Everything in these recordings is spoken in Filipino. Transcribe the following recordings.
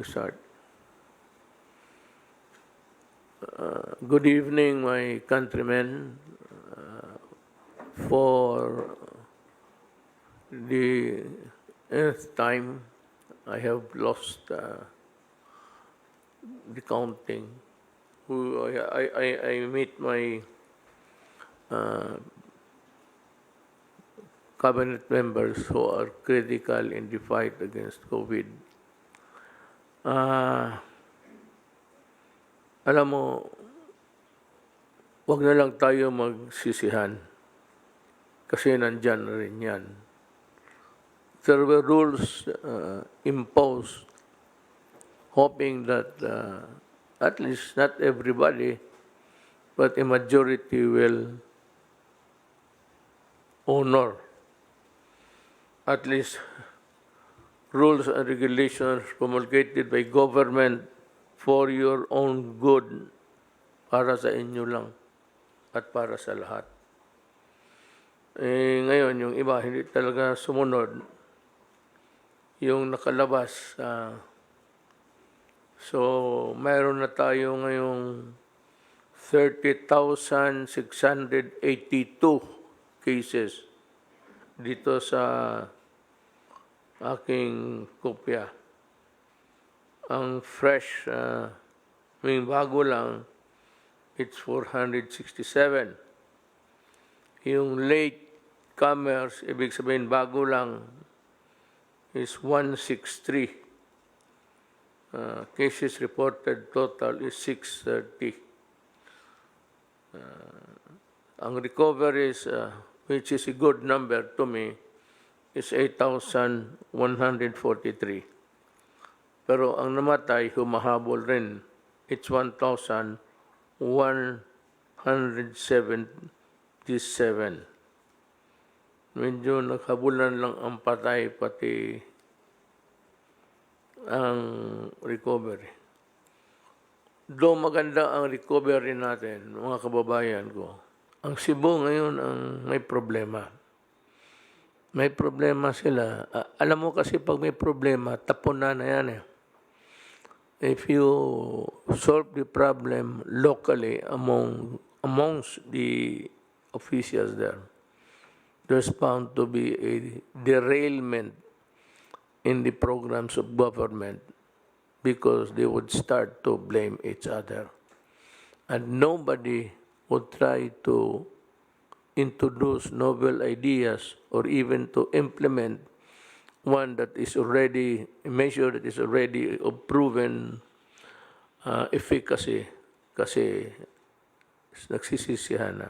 start. Good evening, my countrymen. For the nth time, I have lost the counting. I meet my cabinet members who are critical in the fight against COVID. Alam mo, wag na lang tayo magsisihan kasi nandyan na rin yan. There were rules imposed hoping that at least not everybody, but a majority will honor at least rules and regulations promulgated by government for your own good, para sa inyo lang at para sa lahat. Ngayon, yung iba hindi talaga sumunod yung nakalabas. So, mayroon na tayo ngayong 30,682 cases dito sa aking kopya. Ang fresh, may bago lang, it's 467. Yung late comers, ibig sabihin bago lang, is 163. Cases reported total is 630. Ang recoveries, which is a good number to me, is 8,143. Pero ang namatay, humahabol rin. It's 1,177. Medyo naghabulan lang ang patay, pati ang recovery. Though maganda ang recovery natin, mga kababayan ko, ang Cebu ngayon ang may problema. May problema sila. Alam mo kasi pag may problema, tapon na yan eh. If you solve the problem locally amongst the officials there, there's bound to be a derailment in the programs of government because they would start to blame each other. And nobody would try to introduce novel ideas or even to implement one that is already, a measure that is already of proven efficacy kasi nagsisisihan na.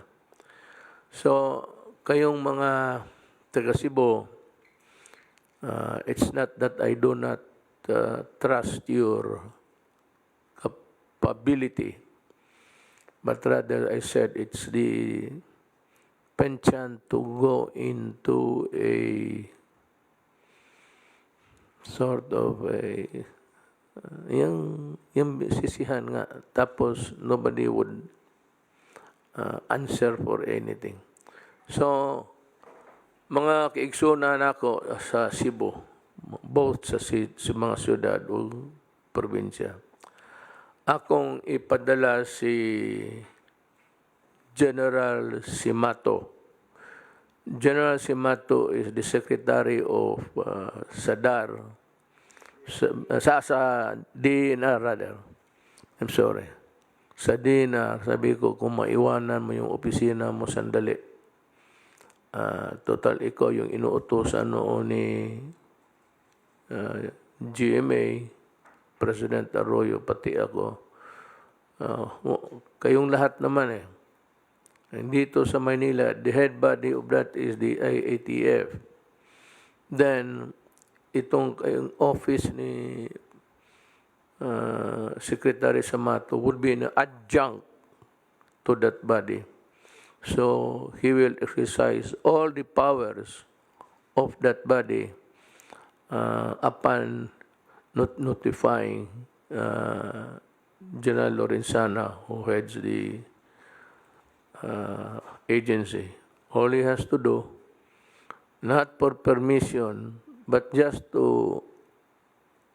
So, kayong mga taga Cebu, it's not that I do not trust your capability, but rather I said it's the penchant to go into a sort of a yung sisihan nga, tapos nobody would answer for anything. So, mga kaigsunan ako sa Cebu, both sa mga syudad o probinsya, akong ipadala si General Simato. General Simato is the Secretary of SADAR, sa DNR rather. I'm sorry. Sa DNR, sabi ko, kung maiwanan mo yung opisina mo sandali, total ikaw yung inuutosan noon ni GMA, President Arroyo, pati ako. Kayong lahat naman eh. And dito sa Manila, the head body of that is the IATF. Then, itong office ni Secretary Samato would be an adjunct to that body. So, he will exercise all the powers of that body upon notifying General Lorenzana, who heads the agency. All he has to do, not for permission, but just to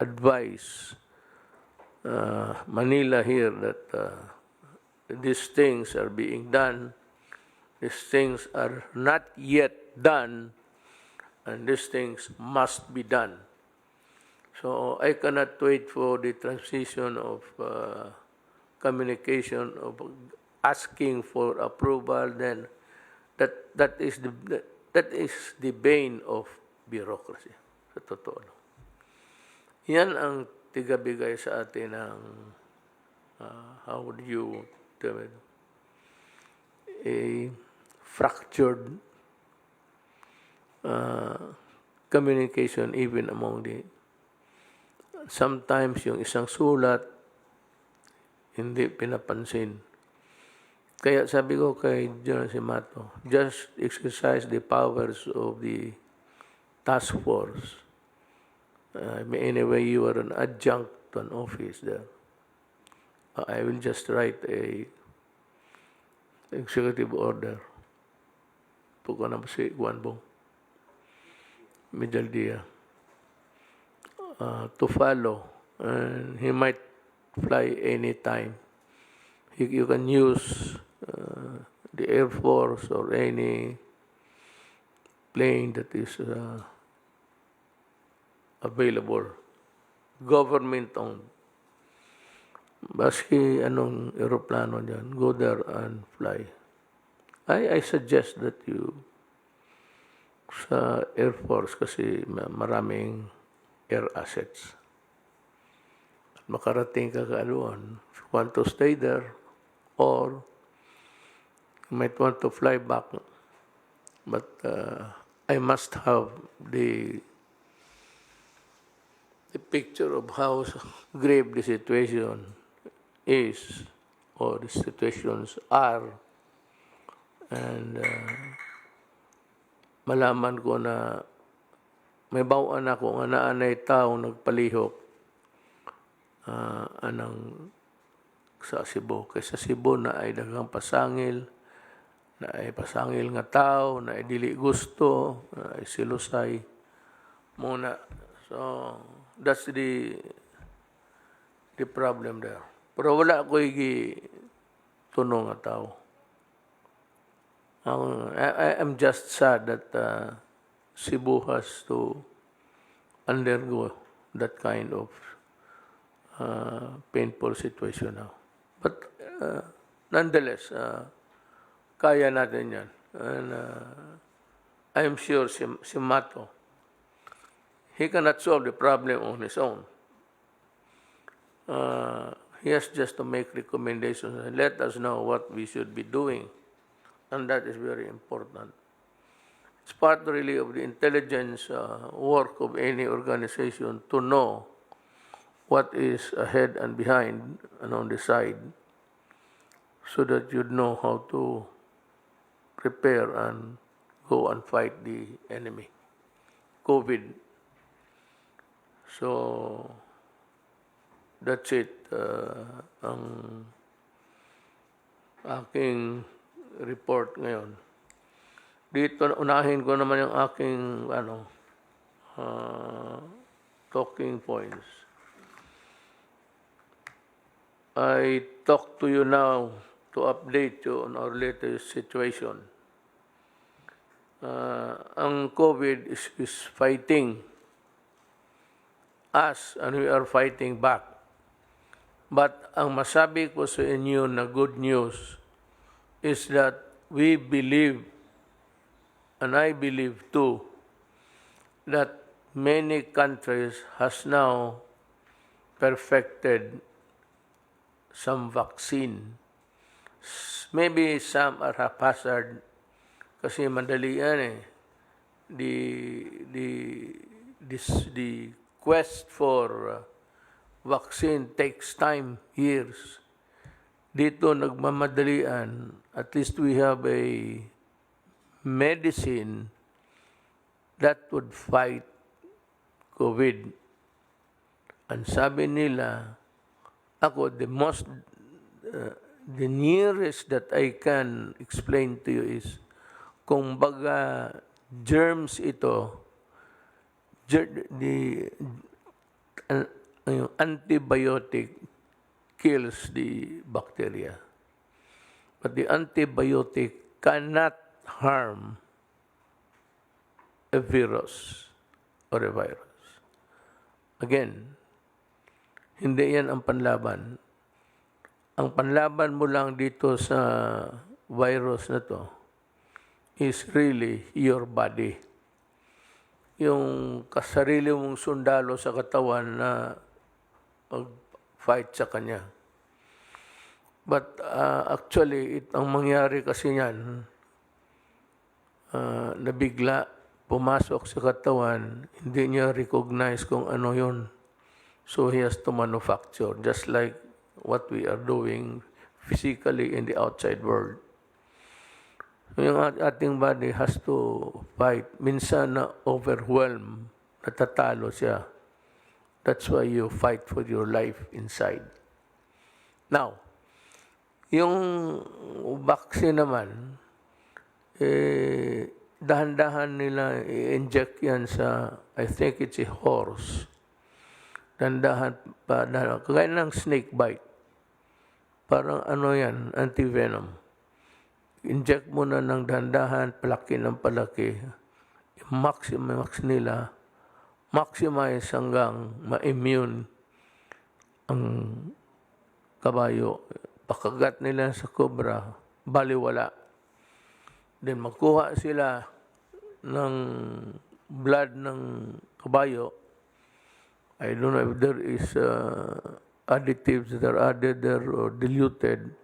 advise Manila here that these things are being done, these things are not yet done, and these things must be done. So I cannot wait for the transition of communication, of asking for approval. Then that is the bane of bureaucracy. Sa totoo lang. Yan ang tigabigay sa atin ng how would you tell it? A fractured communication even among the sometimes yung isang sulat hindi pinapansin. Kaya sabi ko kay General Simato, just exercise the powers of the task force. Anyway, you are an adjunct to an office there. I will just write a executive order. Puko na si Juan Bong Medaldia to follow, and he might fly anytime. You can use the Air Force or any plane that is available, government-owned. Baski anong aeroplano dyan, go there and fly. I suggest that you sa Air Force kasi maraming air assets. Makarating ka kaluan. If you want to stay there, or you might want to fly back. But I must have the picture of how grave the situation is, or the situations are, and malaman ko na may bawaan ako nga naanay taong nagpalihok anang sa Cebu. Kaysa Cebu na ay daghang pasangil, na ay pasangil nga tao, na ay dili gusto, na ay silusay muna. So, that's the problem there. Pero wala ko tunong nga tao. I am just sad that Cebu has to undergo that kind of painful situation now. But nonetheless, kaya natin yan. And I am sure si Mato, he cannot solve the problem on his own. He has just to make recommendations and let us know what we should be doing. And that is very important. It's part really of the intelligence work of any organization to know what is ahead and behind and on the side, so that you'd know how to prepare and go and fight the enemy, COVID. So, that's it. Ang aking report ngayon. Dito, unahin ko naman yung aking talking points. I talk to you now to update you on our latest situation. Ang COVID is fighting us, and we are fighting back. But ang masabi ko sa inyo na good news is that we believe, and I believe too, that many countries has now perfected some vaccine. Maybe some are haphazard kasi madali yan eh. The quest for vaccine takes time, years. Dito nagmamadalian, at least we have a medicine that would fight COVID. And sabi nila, ako, the nearest that I can explain to you is, kung baga germs ito, the antibiotic kills the bacteria. But the antibiotic cannot harm a virus or a virus. Again, hindi yan ang panlaban. Ang panlaban mo lang dito sa virus na to is really your body. Yung kasarili mong sundalo sa katawan na mag-fight sa kanya. But actually, ang mangyari kasi yan, nabigla, pumasok sa katawan, hindi niya recognize kung ano yun. So he has to manufacture, just like what we are doing physically in the outside world. Yung ating body has to fight. Minsan na overwhelm, natatalo siya. That's why you fight for your life inside. Now, yung vaccine naman, dahan-dahan nila i-inject yan sa, I think it's a horse. Dahan-dahan pa, kagaya ng snake bite. Parang ano yan, antivenom. Inject mo na ng dahan-dahan, palaki ng palaki. Maximize nila, maximize hanggang ma-immune ang kabayo. Pagkagat nila sa cobra, baliwala. Then magkuha sila ng blood ng kabayo. I don't know if there is additives that are added there or diluted.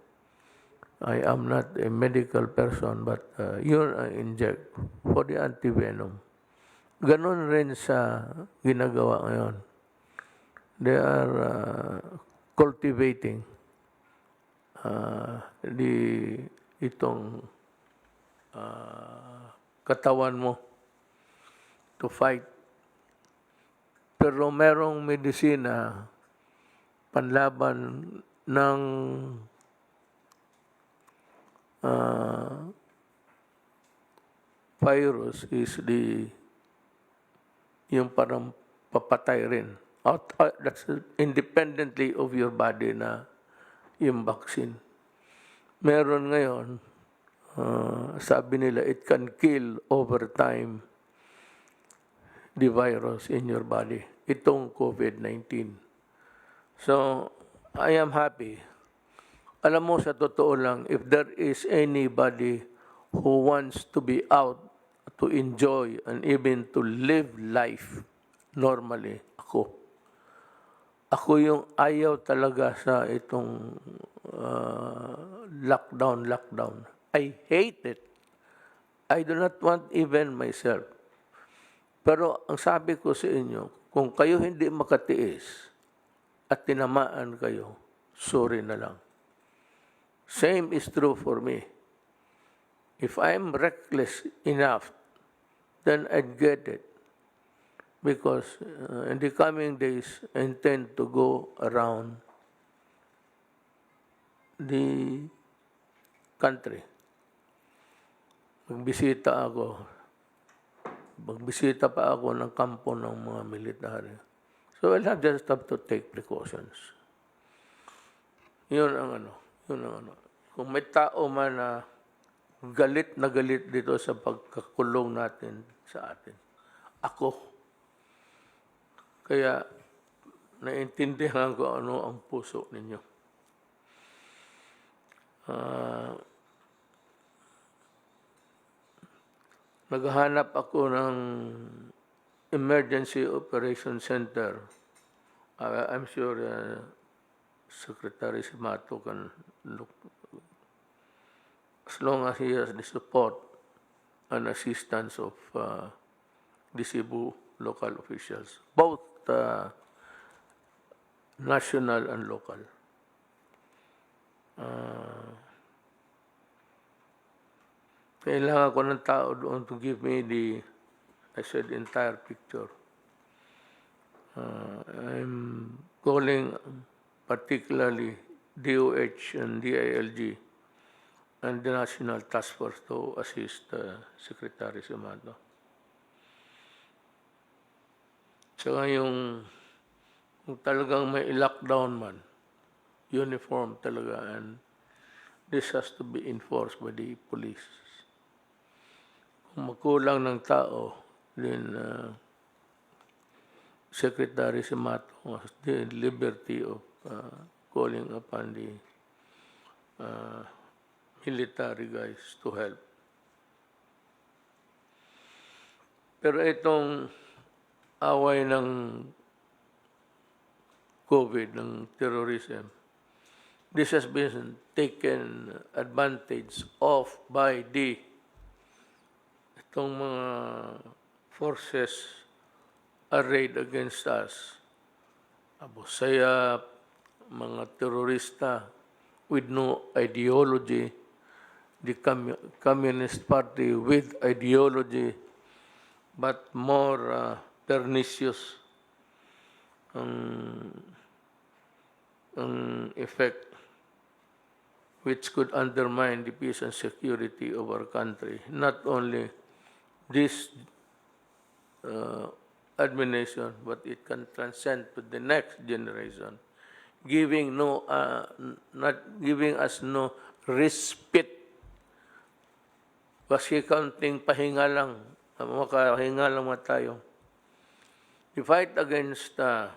I am not a medical person, but yun ang inject for the antivenom. Ganon rin sa ginagawa ngayon. They are cultivating itong katawan mo to fight. Pero merong medisina panlaban ng virus is yung parang papatay rin. That's independently of your body na yung vaccine. Meron ngayon, sabi nila, it can kill over time the virus in your body. Itong COVID-19. So, I am happy. Alam mo, sa totoo lang, if there is anybody who wants to be out, to enjoy, and even to live life normally, ako. Ako yung ayaw talaga sa itong lockdown. I hate it. I do not want even myself. Pero ang sabi ko sa inyo, kung kayo hindi makatiis at tinamaan kayo, sorry na lang. Same is true for me. If I'm reckless enough, then I'd get it. Because in the coming days, I intend to go around the country. Magbisita pa ako ng kampo ng mga military. So I'll just have to take precautions. Yun ang ano. Kung may tao man na galit na galit dito sa pagkakulong natin sa atin, ako. Kaya naintindihan ko ano ang puso ninyo. Naghahanap ako ng Emergency Operation Center. I'm sure Secretary Simato can look, as long as he has the support and assistance of the Cebu local officials, both national and local. Kailangan ko ng tao doon to give me the entire picture. I'm calling particularly DOH and DILG and the National Task Force to assist Secretary Simato. Tsaka kung talagang may lockdown man, uniform talaga, and this has to be enforced by the police. Kung magkulang ng tao, then Secretary Simato has the liberty of calling upon the military guys to help. Pero itong away ng COVID, ng terrorism, this has been taken advantage of by itong mga forces arrayed against us. Abu Sayyaf, mga terorista with no ideology, the Communist Party with ideology, but more pernicious ang effect, which could undermine the peace and security of our country. Not only this administration, but it can transcend to the next generation, not giving us no respite. Kasi kaunting pahinga lang, makahinga lang tayo. The fight against the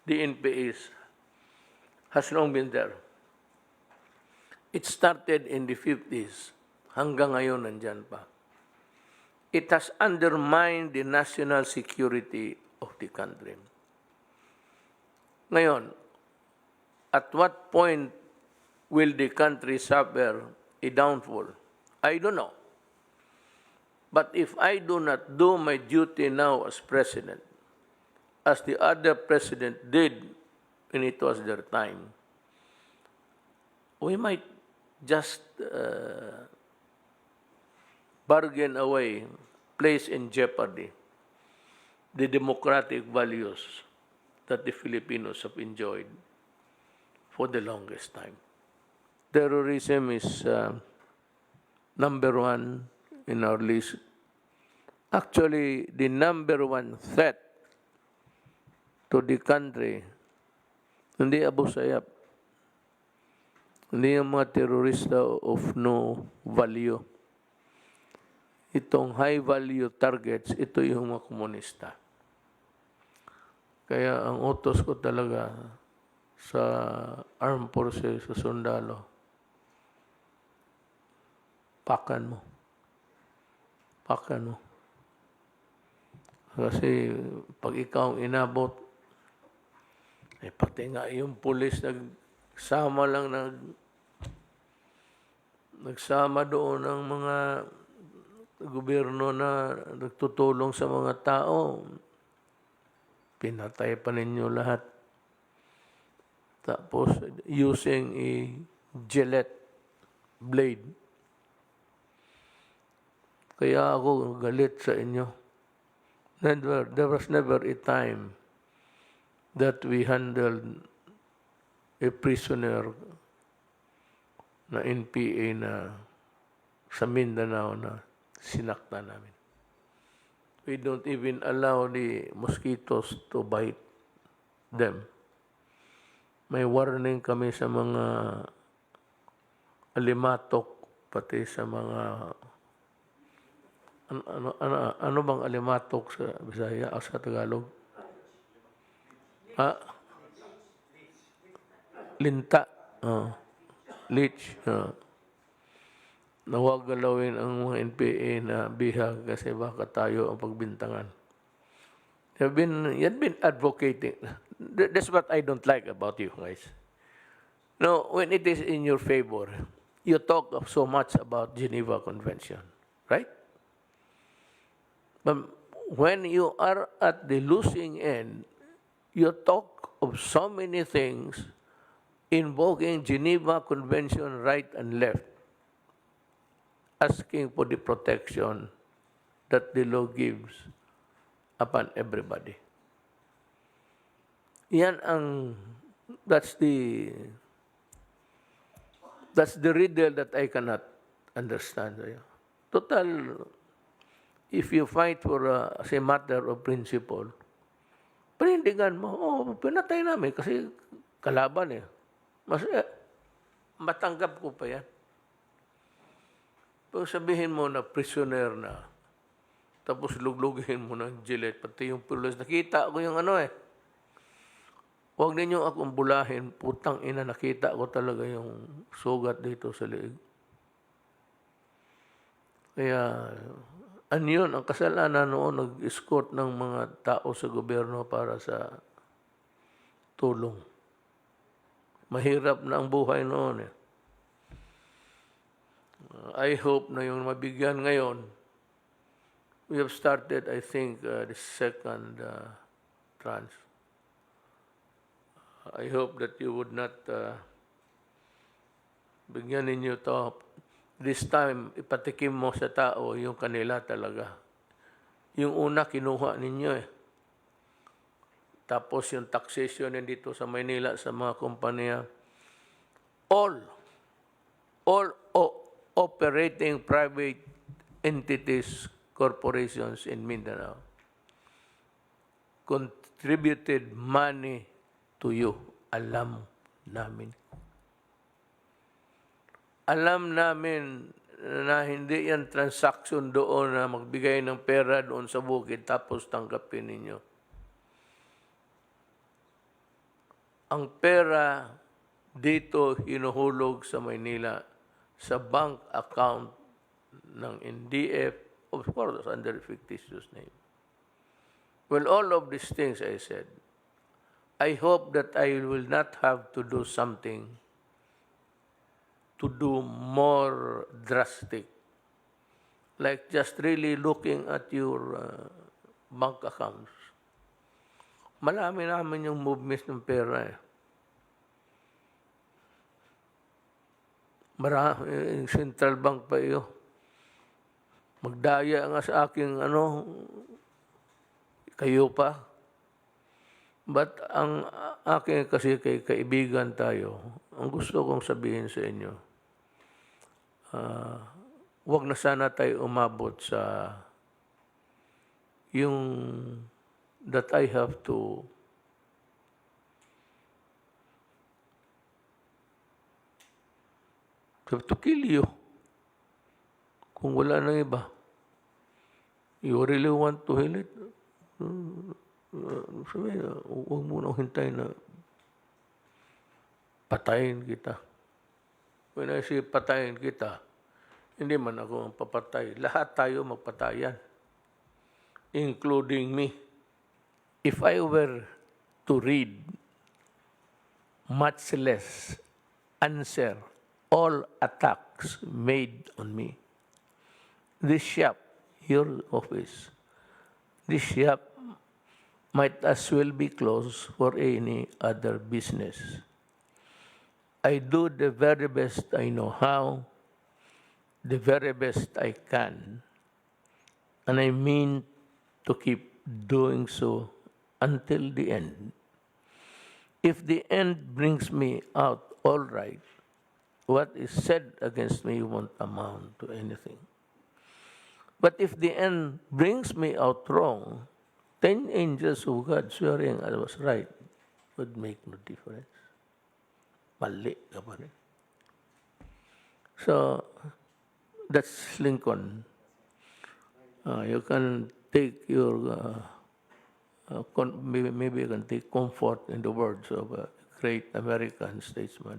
NPAs has long been there. It started in the 50s. Hanggang ngayon nandyan pa. It has undermined the national security of the country. Ngayon, at what point will the country suffer a downfall? I don't know. But if I do not do my duty now as president, as the other president did when it was their time, we might just bargain away, place in jeopardy the democratic values that the Filipinos have enjoyed for the longest time. Terrorism is number one in our list. Actually, the number one threat to the country, hindi Abu Sayyaf, hindi yung mga terorista of no value. Itong high value targets, ito yung mga komunista. Kaya ang utos ko talaga sa armed forces, sa sundalo, pakan mo. Pakan mo. Kasi pag ikaw inabot, pati nga yung pulis nagsama doon ng mga gobyerno na nagtutulong sa mga tao. Pinatay pa ninyo lahat. Tapos, using a Gillette blade. Kaya ako galit sa inyo. There was never a time that we handled a prisoner na NPA na sa Mindanao na sinakta namin. We don't even allow the mosquitoes to bite them. May warning kami sa mga alimatok, pati sa mga ano bang alimatok sa Bisaya o sa Tagalog? Linta. Leech. Na huwag galawin ang mga NPA na bihag kasi baka tayo ang pagbintangan. You've been advocating. That's what I don't like about you guys. No, when it is in your favor, you talk so much about Geneva Convention, right? But when you are at the losing end, you talk of so many things invoking Geneva Convention right and left, asking for the protection that the law gives upon everybody. That's the riddle that I cannot understand. Total, if you fight for as a matter of principle, panindigan mo, pinatay namin kasi kalaban eh. Matanggap ko pa yan. Pag sabihin mo na prisoner na, tapos luglugin mo ng Gillette, pati yung pulis, nakita ko yung ano eh. Huwag ninyo akong bulahin, putang ina, nakita ko talaga yung sugat dito sa liig. Kaya, yun, ang kasalanan noon, nag-escort ng mga tao sa gobyerno para sa tulong. Mahirap na ang buhay noon eh. I hope na yung mabigyan ngayon, we have started, I think, the second tranche. I hope that you would not bigyan ninyo to. This time, ipatikim mo sa tao yung kanila talaga. Yung una, kinuha ninyo eh. Tapos yung taxation dito sa Maynila sa mga kumpanya, all operating private entities, corporations in Mindanao contributed money to you. Alam namin. Alam namin na hindi yan transaction doon na magbigay ng pera doon sa bukid tapos tanggapin ninyo. Ang pera dito hinuhulog sa Maynila sa bank account ng NDF, of course, under a fictitious name. Well, all of these things I said, I hope that I will not have to do something to do more drastic, like just really looking at your bank accounts. Malami namin yung movements ng pera eh. Marami, central bank pa iyo. Magdaya nga sa aking kayo pa. But ang aking kasi kay kaibigan tayo, ang gusto kong sabihin sa inyo, wag na sana tayo umabot sa yung that I have to kill you. Kung wala nang iba. You really want to heal it? Sabi, huwag mo nang hintayin na patayin kita. When I say patayin kita, hindi man ako ang papatay. Lahat tayo magpatayan, including me. If I were to read, much less answer all attacks made on me, this shop, your office, this shop might as well be closed for any other business. I do the very best I know how, the very best I can, and I mean to keep doing so until the end. If the end brings me out all right, what is said against me won't amount to anything. But if the end brings me out wrong, 10 angels of God swearing I was right would make no difference. Mali ka pa rin. So, that's Lincoln. You can take your, maybe you can take comfort in the words of a great American statesman.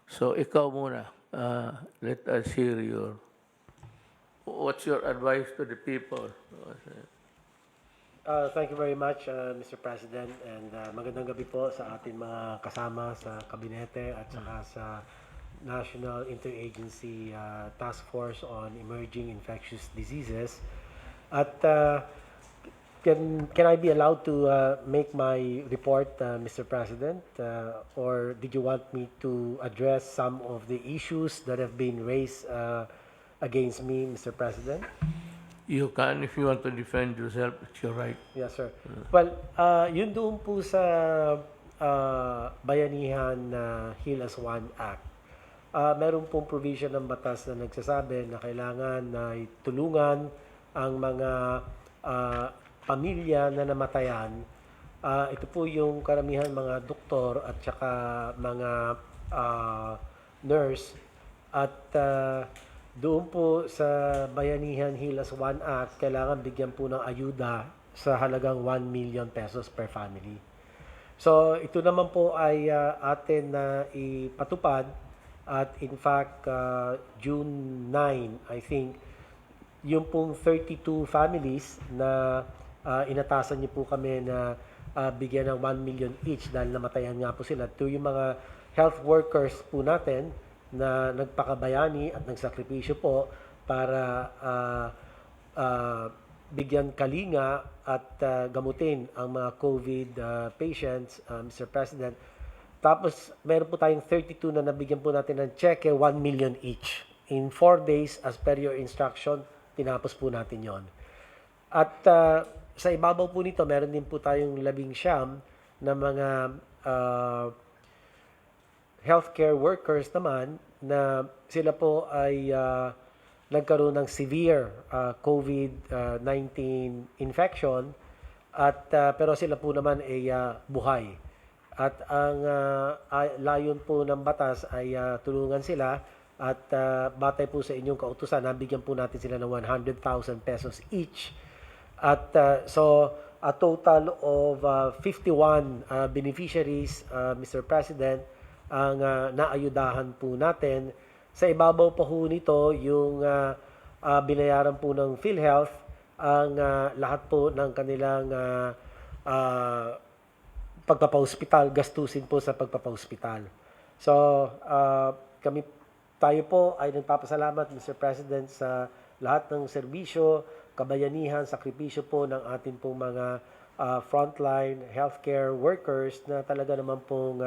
So, ikaw muna, let us hear what's your advice to the people? Thank you very much, Mr. President, and magandang gabi po sa ating mga kasama sa kabinete at saka sa National Interagency Task Force on Emerging Infectious Diseases. At can I be allowed to make my report, Mr. President, or did you want me to address some of the issues that have been raised against me, Mr. President? You can, if you want to defend yourself, it's your right. Yes, sir. Well, yun doon po sa Bayanihan Heal as One Act. Meron pong provision ng batas na nagsasabi na kailangan na tulungan ang mga pamilya na namatayan. Ito po yung karamihan mga doktor at saka mga nurse. At doon po sa Bayanihan Hilas One Act, kailangan bigyan po ng ayuda sa halagang 1 million pesos per family. So ito naman po ay atin na ipatupad at in fact June 9, I think, yung pong 32 families na inatasan niyo po kami na bigyan ng 1 million each dahil namatayan nga po sila. Ito yung mga health workers po natin na nagpakabayani at nagsakripisyo po para bigyan kalinga at gamutin ang mga COVID patients, Mr. President. Tapos, meron po tayong 32 na nabigyan po natin ng cheque, 1 million each. In 4 days, as per your instruction, tinapos po natin yon. At sa ibabaw po nito, meron din po tayong 19 na mga healthcare workers naman na sila po ay nagkaroon ng severe COVID-19 infection at pero sila po naman ay buhay. At ang layon po ng batas ay tulungan sila at batay po sa inyong kautusan, nabigyan po natin sila ng 100,000 pesos each. At so a total of 51 beneficiaries, Mr. President, ang naayudahan po natin. Sa ibabaw pa ho nito, yung binayaran po ng PhilHealth, ang lahat po ng kanilang pagpapahospital, gastusin po sa pagpapahospital. So, tayo po ay nagpapasalamat, Mr. President, sa lahat ng serbisyo, kabayanihan, sakripisyo po ng ating pong mga frontline healthcare workers na talaga naman pong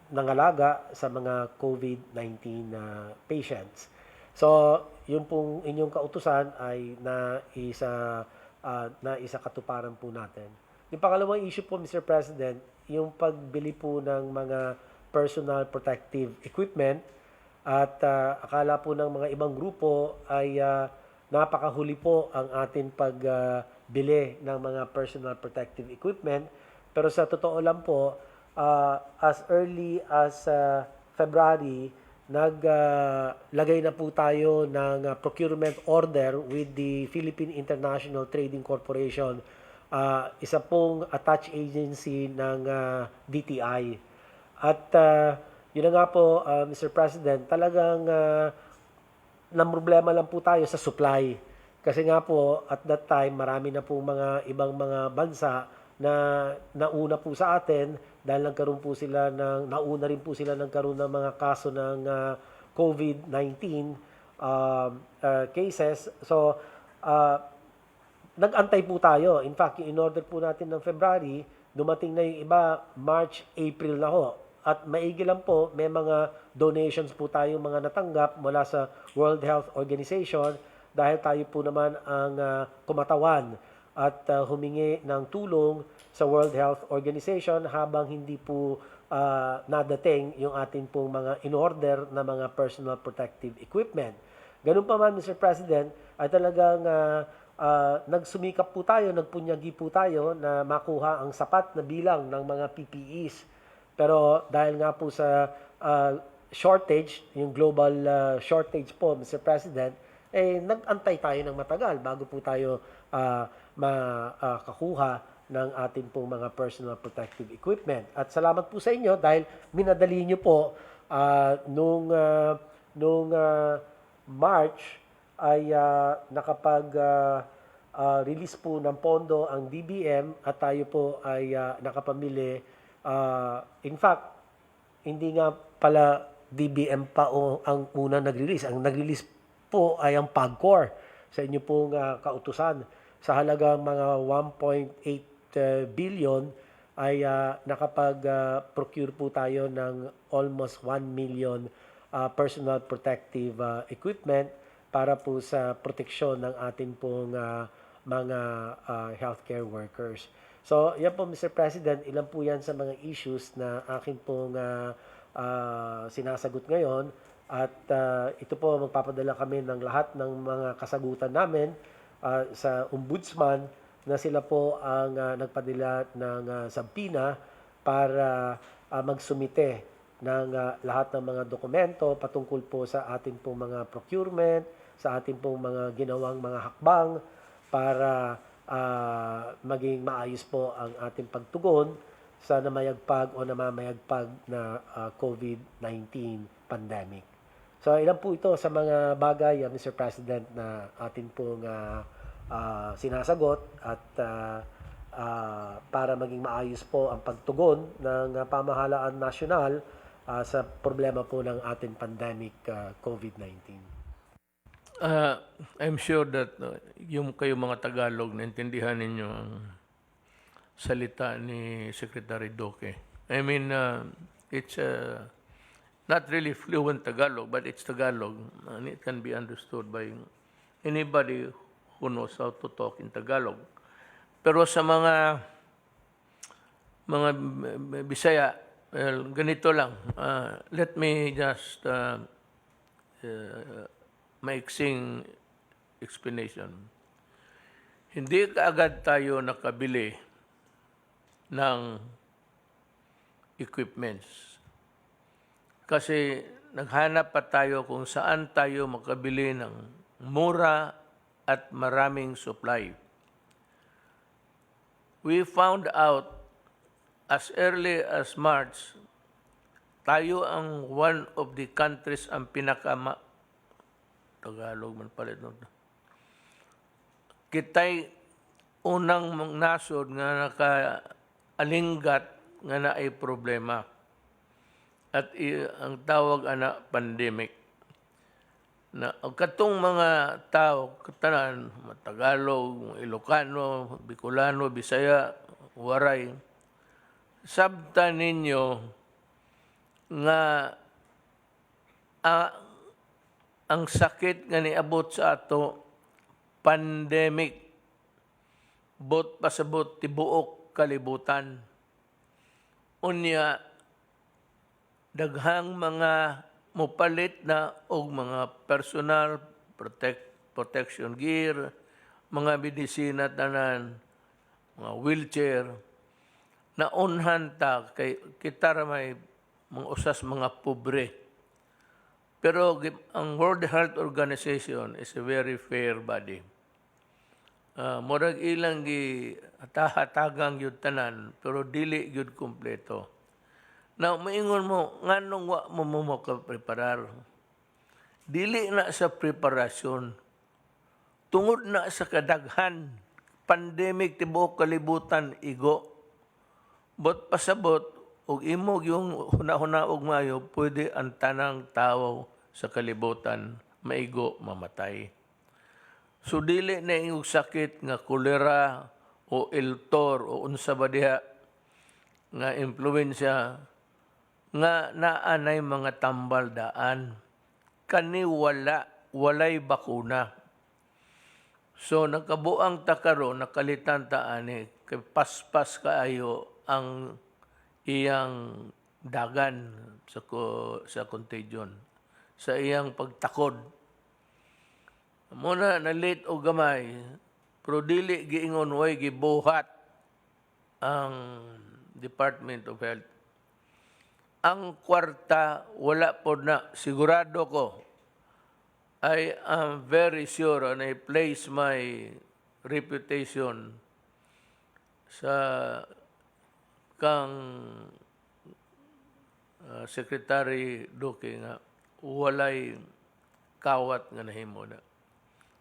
nangalaga sa mga COVID-19 patients. So, yung pong inyong kautusan ay isa katuparan po natin. Yung pangalawang issue po, Mr. President, yung pagbili po ng mga personal protective equipment at akala po ng mga ibang grupo ay napakahuli po ang ating pagbili ng mga personal protective equipment. Pero sa totoo lang po, as early as February, naglagay na po tayo ng procurement order with the Philippine International Trading Corporation, isa pong attached agency ng DTI. At yun na nga po, Mr. President, talagang namroblema lang po tayo sa supply. Kasi nga po, at that time, marami na po mga ibang mga bansa na nauna po sa atin dahil nauna rin po sila nagkaroon ng mga kaso ng COVID-19 cases. So, nag-antay po tayo. In fact, yung in-order po natin ng February, dumating na yung iba, March, April na ho. At maigi lang po, may mga donations po tayo mga natanggap mula sa World Health Organization dahil tayo po naman ang kumatawan at humingi ng tulong sa World Health Organization habang hindi po nadating yung ating pong mga in-order na mga personal protective equipment. Ganun pa man, Mr. President, ay talagang nagsumikap po tayo, nagpunyagi po tayo na makuha ang sapat na bilang ng mga PPEs. Pero dahil nga po sa shortage, yung global shortage po, Mr. President, nag-antay tayo ng matagal bago po tayo makakuha ng ating pong mga personal protective equipment. At salamat po sa inyo dahil minadali nyo po nung March ay nakapag-release po ng pondo ang DBM at tayo po ay nakapamili. In fact, hindi nga pala DBM pa ang unang nag-release. Ang nag-release po ay ang PAGCOR sa inyo pong kautusan. Sa halagang mga 1.8 billion ay nakapag-procure po tayo ng almost 1 million personal protective equipment para po sa proteksyon ng ating pong mga healthcare workers. So, yan po, Mr. President, ilan po yan sa mga issues na akin pong sinasagot ngayon. At ito po, magpapadala kami ng lahat ng mga kasagutan namin sa ombudsman na sila po ang nagpadala ng sabpina para magsumite ng lahat ng mga dokumento patungkol po sa ating pong mga procurement, sa ating pong mga ginawang mga hakbang para maging maayos po ang ating pagtugon sa namayagpag o namamayagpag na COVID-19 pandemic. So ilan po ito sa mga bagay, Mr. President, na atin pong sinasagot at para maging maayos po ang pagtugon ng pamahalaan nasyonal sa problema po ng ating pandemic COVID-19. I'm sure that yung kayo mga Tagalog, naintindihan ninyo ang salita ni Secretary Duque. I mean, it's not really fluent Tagalog, but it's Tagalog, and it can be understood by anybody who knows how to talk in Tagalog. Pero sa mga Bisaya, well, ganito lang. Let me just maiksing explanation. Hindi kaagad tayo nakabili ng equipments. Kasi naghanap pa tayo kung saan tayo makabili ng mura at maraming supply. We found out as early as March, tayo ang one of the countries ang Tagalog man pala ito. Kitay unang nasod nga nakaalinggat nga na ay problema. At ang tawag ana pandemic. Na katong mga tao, katanan, Tagalog, Ilocano, Bicolano, Bisaya, Waray, sabta ninyo nga ang sakit nga niabot sa ato, pandemic, bot pasabot tibuok kalibutan. Unya, daghang mga mupalit na og mga personal protection gear, mga medisina tanan, mga wheelchair, na unhan ta kay kita may mga usas mga pobre. Pero ang World Health Organization is a very fair body. Murag ilang hatagang yun tanan, pero dili yun kumpleto. Now, maingon mo, nganong wa mo ka-preparar? Dili na sa preparasyon. Tungod na sa kadaghan, pandemic tibuok kalibutan igo. Bot pasabot, ug imog yung hunahuna og mayo, pwede ang tanang tao sa kalibutan maigo mamatay. So dili na yung sakit nga kolera o iltor o unsa ba diha nga impluensya nga naanay mga tambal daan. Kani walay bakuna. So nakabuang ta karon nakalitan ta ani kay paspas kaayo ang iyang dagan sa contagion, sa iyang pagtakod. Muna na late o gamay, pero dili giingon way gibuhat ang Department of Health. Ang kwarta, wala po na, sigurado ko, I am very sure and I place my reputation sa kang Secretary Duque nga walay kawat nga nahimo na.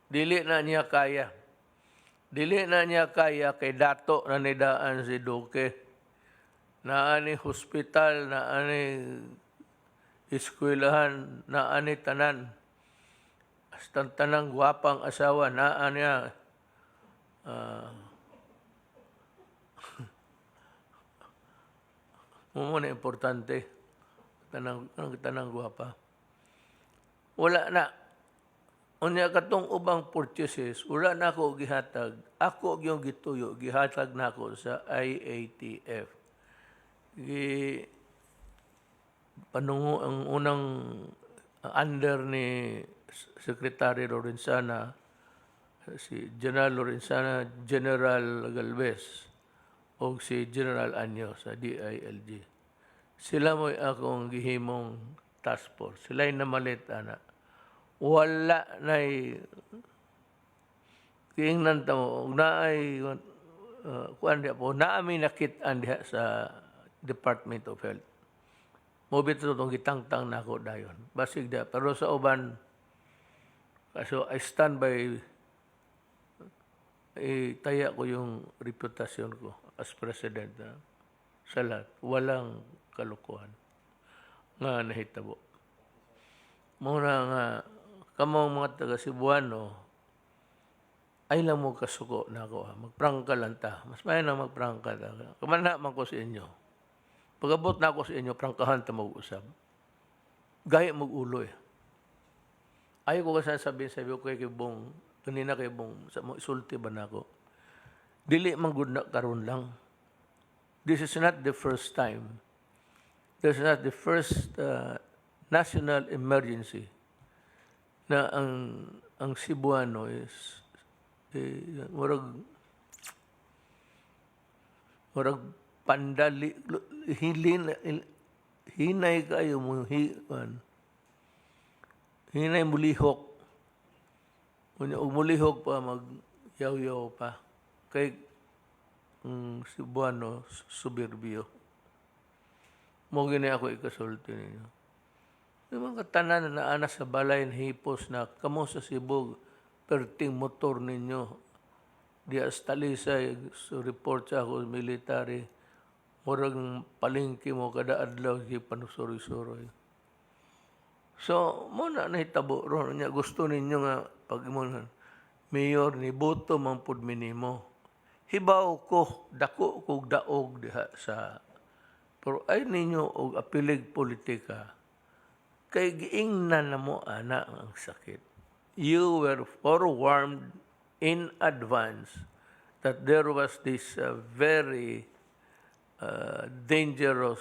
Dili na niya kaya. Dili na niya kaya kay dato na nidaan si Duque. Naani hospital, naani eskwelahan, naani tanan. Hasta tanang gwapang asawa, naani muna importante, tanang gwapa. Wala na. Unya katong ubang purchases, wala na ako gihatag. Ako yung gituyo, gihatag na ako sa IATF. Panungo ang unang under ni Secretary Lorenzana, si General Lorenzana, General Galvez, o si General Anyo sa DILG. Sila mo'y akong gihimong task force. Sila'y namalit, ana. Wala na'y kiingnan tamo, naay kuan diha po, naami nakit-an diha sa Department of Health. Mobit ito itong gitangtang na ako dayon. Basig diha. Pero sa uban, so I stand by, taya ko yung reputasyon ko as president sa lahat. Walang kalukuhan nga nahitabo. Muna nga, kamong mga taga Cebuano, ay lang mo kasuko na ako. Magprangka lang ta. Mas may na magprangka ta. Kamana man ko sa inyo. Pag-abot na ako sa inyo, prangkahan ta mag-usap. Gaya mag-ulo eh. Ayaw ko kasi sabi ko kay Bong, kanina kay Bong, isulti ba na ako? Dili man good na karon lang. This is not the first time. This is not the first national emergency na ang Cebuano is murag pandali hinay kayo mo hinay mulihok mulihok pa magyaw-yaw pa kay Cebuano suburbio mo gini ako ikasulti ninyo yung mga tanan na ana sa balay na hipos na kamo sa Cebu perting motor ninyo. Di Talisay, so report sa ako, military, murag palengke mo kada adlaw, di panusuri-suroy. So, muna nahitabo ron niya. Gusto ninyo nga, pag mo mayor ni boto man pud minimo. Hibaw ko, dako kog daog diha sa, pero ay ninyo og apilig politika, kay giingnan na mo ana ang sakit. You were forewarned in advance that there was this very dangerous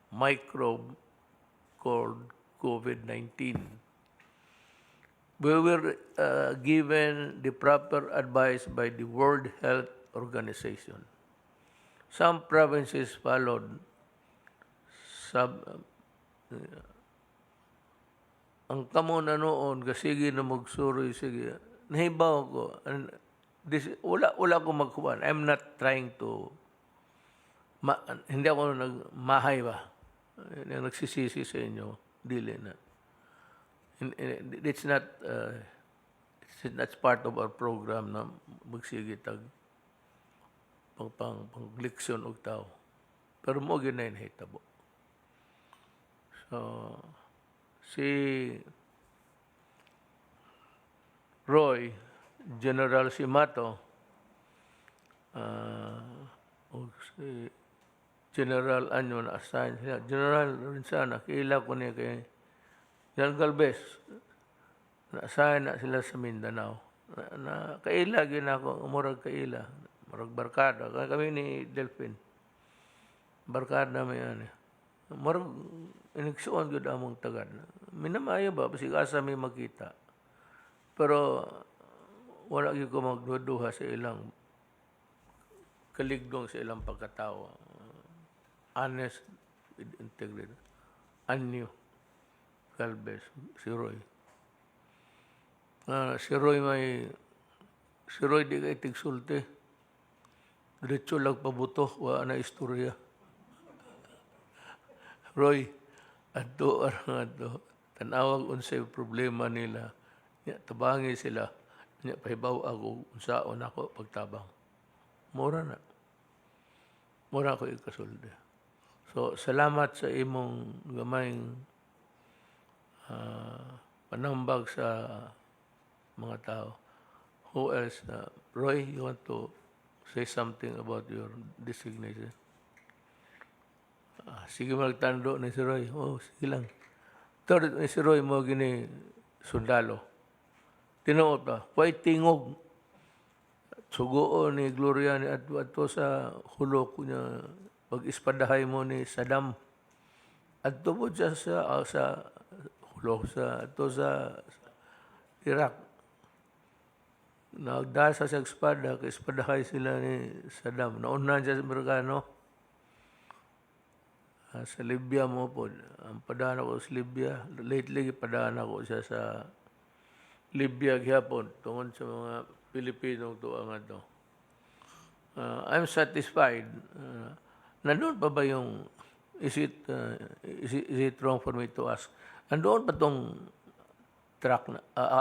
microbe called COVID-19. We were given the proper advice by the World Health Organization. Some provinces followed ang kamo na noon, kasige na magsuroy, sige. Nahibaw ko. Wala ko magkuhan. I'm not trying to, hindi ako nagmahay ba. Nagsisisi sa inyo. Dili na. It's not, that's part of our program na magsige tag pang-leksyon og tao. Pero mo ginay nahitabo. So, si Roy, General Simato, o si General Anyo na assign siya. General Lorenzana, kaila ko niya kay General Galvez, na-assign na sila sa Mindanao. Kaila, ginako, umurag kaila. Murag barkada. Kami ni Delphin. Barkada may ano. Murag, inigsuon yun among tagad. Minamaya ba? Kasi asa may makita. Pero, wala yun ko magduduha sa ilang kaligdong sa ilang pagkatao. Honest with integrity. Anyo. Galvez. Si Roy. Si Roy di kay tigsulti. Diretso lang pabuto. Wala na istorya. Roy, adto tanawag unsay problema nila. Nya tabangi sila. Nya pahibaw ako unsaon ako pagtabang. Mura na. Mura ko ikasulde. So salamat sa imong gamayng panambag sa mga tao. Who else? Roy, you want to say something about your designation? Sige magtando ni si Roy. Oh, sige lang. Third ni si Roy mo gini sundalo. Tinuot ba? Why tingog? Sugoon ni Gloria ni adto sa hulok niya pag-ispadahay mo ni Saddam. Adto po siya sa blow sa Iraq. Nagdasa sa espada, kay espadahay sila ni Saddam. Nauna dyan sa Amerikano. Sa Libya mo po. Ang padaan ako sa Libya. Lately, padaan ako siya sa Libya gihapon tungod sa mga Pilipinong tuangan to. I'm satisfied. Nandoon pa ba yung is it wrong for me to ask? Nandoon pa tong truck na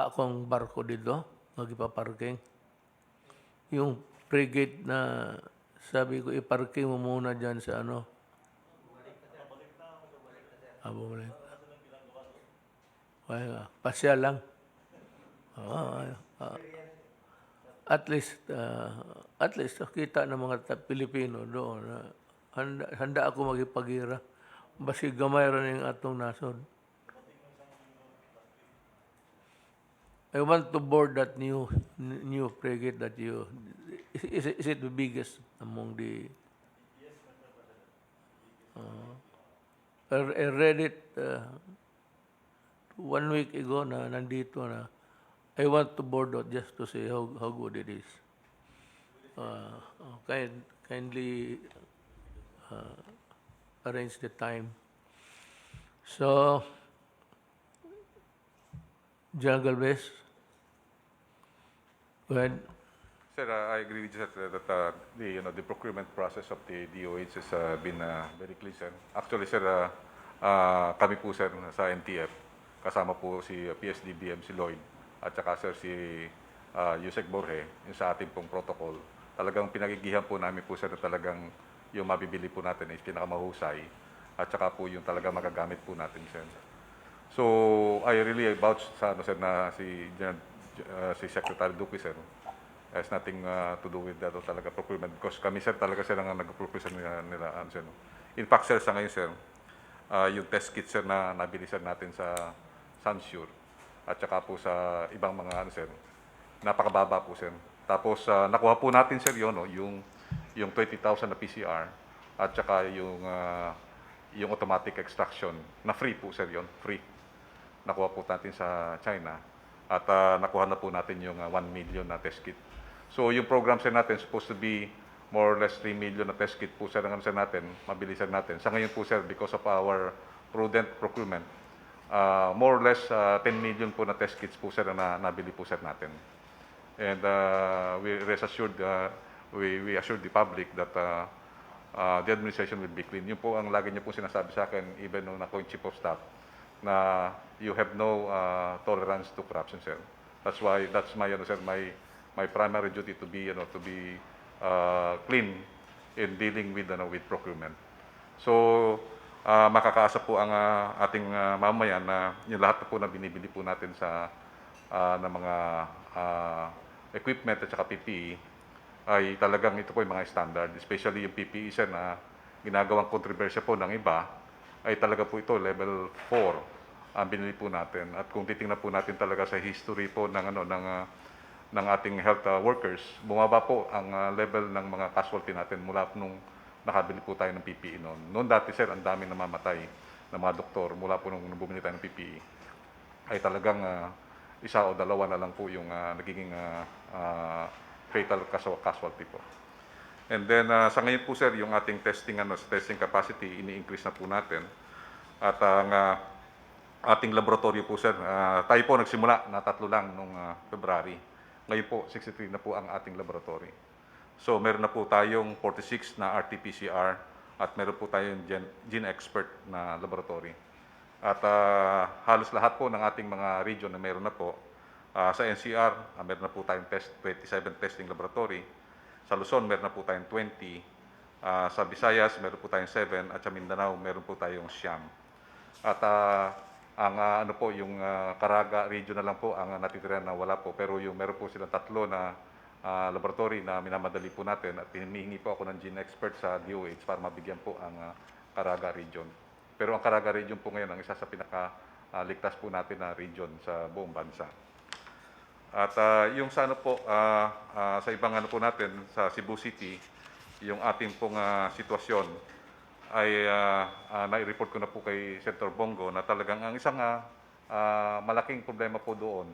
akong barko dito magipaparking. Yung frigate na sabi ko iparking mo muna diyan sa ano. Bumalik. Kaya pasya lang. At least kita ng mga Pilipino doon. Handa ako magipagira. Basi gamay rin yung atong nasod. I want to board that new frigate that you... Is it the biggest among the... I read it 1 week ago na nandito na. I want to board it just to see how good it is. Kindly arrange the time. So, General Galvez, go ahead. Sir, I agree with you sir, that the procurement process of the DOH has been very clean, sir. Actually, sir, kami po sir sa NTF, kasama po si PSDBM, si Lloyd, at saka sir si Yusek Borge, yung sa ating pong protocol. Talagang pinagigihan po namin po sir na talagang yung mabibili po natin is pinakamahusay at saka po yung talaga magagamit po natin sir. So, I really vouch sa ano sir na si Secretary Duque sir has nothing to do with that talaga procurement because kami sir talaga sir ang nag-procure nila sir. In fact sir sa ngayon sir yung test kit sir na nabili sir natin sa Sansure at saka po sa ibang mga ano sir napakababa po sir. Tapos nakuha po natin sir yun no, yung 20,000 na PCR at saka yung automatic extraction na free po sir yun, free. Nakuha po natin sa China at nakuha na po natin yung 1 million na test kit. So yung program sir natin supposed to be more or less 3 million na test kit po sir ang ano sir natin, mabilisan natin. Sa ngayon po sir, because of our prudent procurement, more or less 10 million po na test kits po sir na nabili po sir natin. And we rest assured, we assured the public that the administration will be clean. Yun po ang lagi niyo po sinasabi sa akin, even nung ako yung chief of staff, na you have no tolerance to corruption, sir. That's why that's my sir, my primary duty to be clean in dealing with procurement. So makakaasa po ang ating mamayan na yung lahat po na binibili po natin sa na mga equipment at saka PPE ay talagang ito po yung mga standard, especially yung PPE sir na ginagawang kontrobersya po ng iba ay talaga po ito level 4 ang binili po natin. At kung titingnan po natin talaga sa history po ng ating health workers, bumaba po ang level ng mga casualty natin mula nung nakabili po tayo ng PPE noon. Noon dati sir, ang dami namamatay ng mga doktor mula po nung bumili tayo ng PPE. Ay talagang isa o dalawa na lang po yung nagiging fatal casualty po. And then sa ngayon po sir, yung ating testing capacity ini-increase na po natin. At ang ating laboratory po sir, tayo po nagsimula na 3 lang nung February. Ngayon po 63 na po ang ating laboratory. So meron na po tayong 46 na RT-PCR at meron po tayong gene expert na laboratory. At halos lahat po ng ating mga region na meron na po. Sa NCR, meron na po tayong 27 testing laboratory. Sa Luzon, meron na po tayong 20. Sa Visayas, meron po tayong 7. At sa Mindanao, meron po tayong 9. At ang yung Caraga region na lang po ang natitira na wala po. Pero yung meron po silang 3 na laboratory na minamadali po natin at hinihingi po ako ng gene expert sa DOH para mabigyan po ang Caraga region. Pero ang Caraga region po ngayon ang isa sa pinakaligtas po natin na region sa buong bansa. At yung sa sa ibang po natin sa Cebu City, yung ating pong sitwasyon ay nai-report ko na po kay Senator Bongo na talagang ang isang malaking problema po doon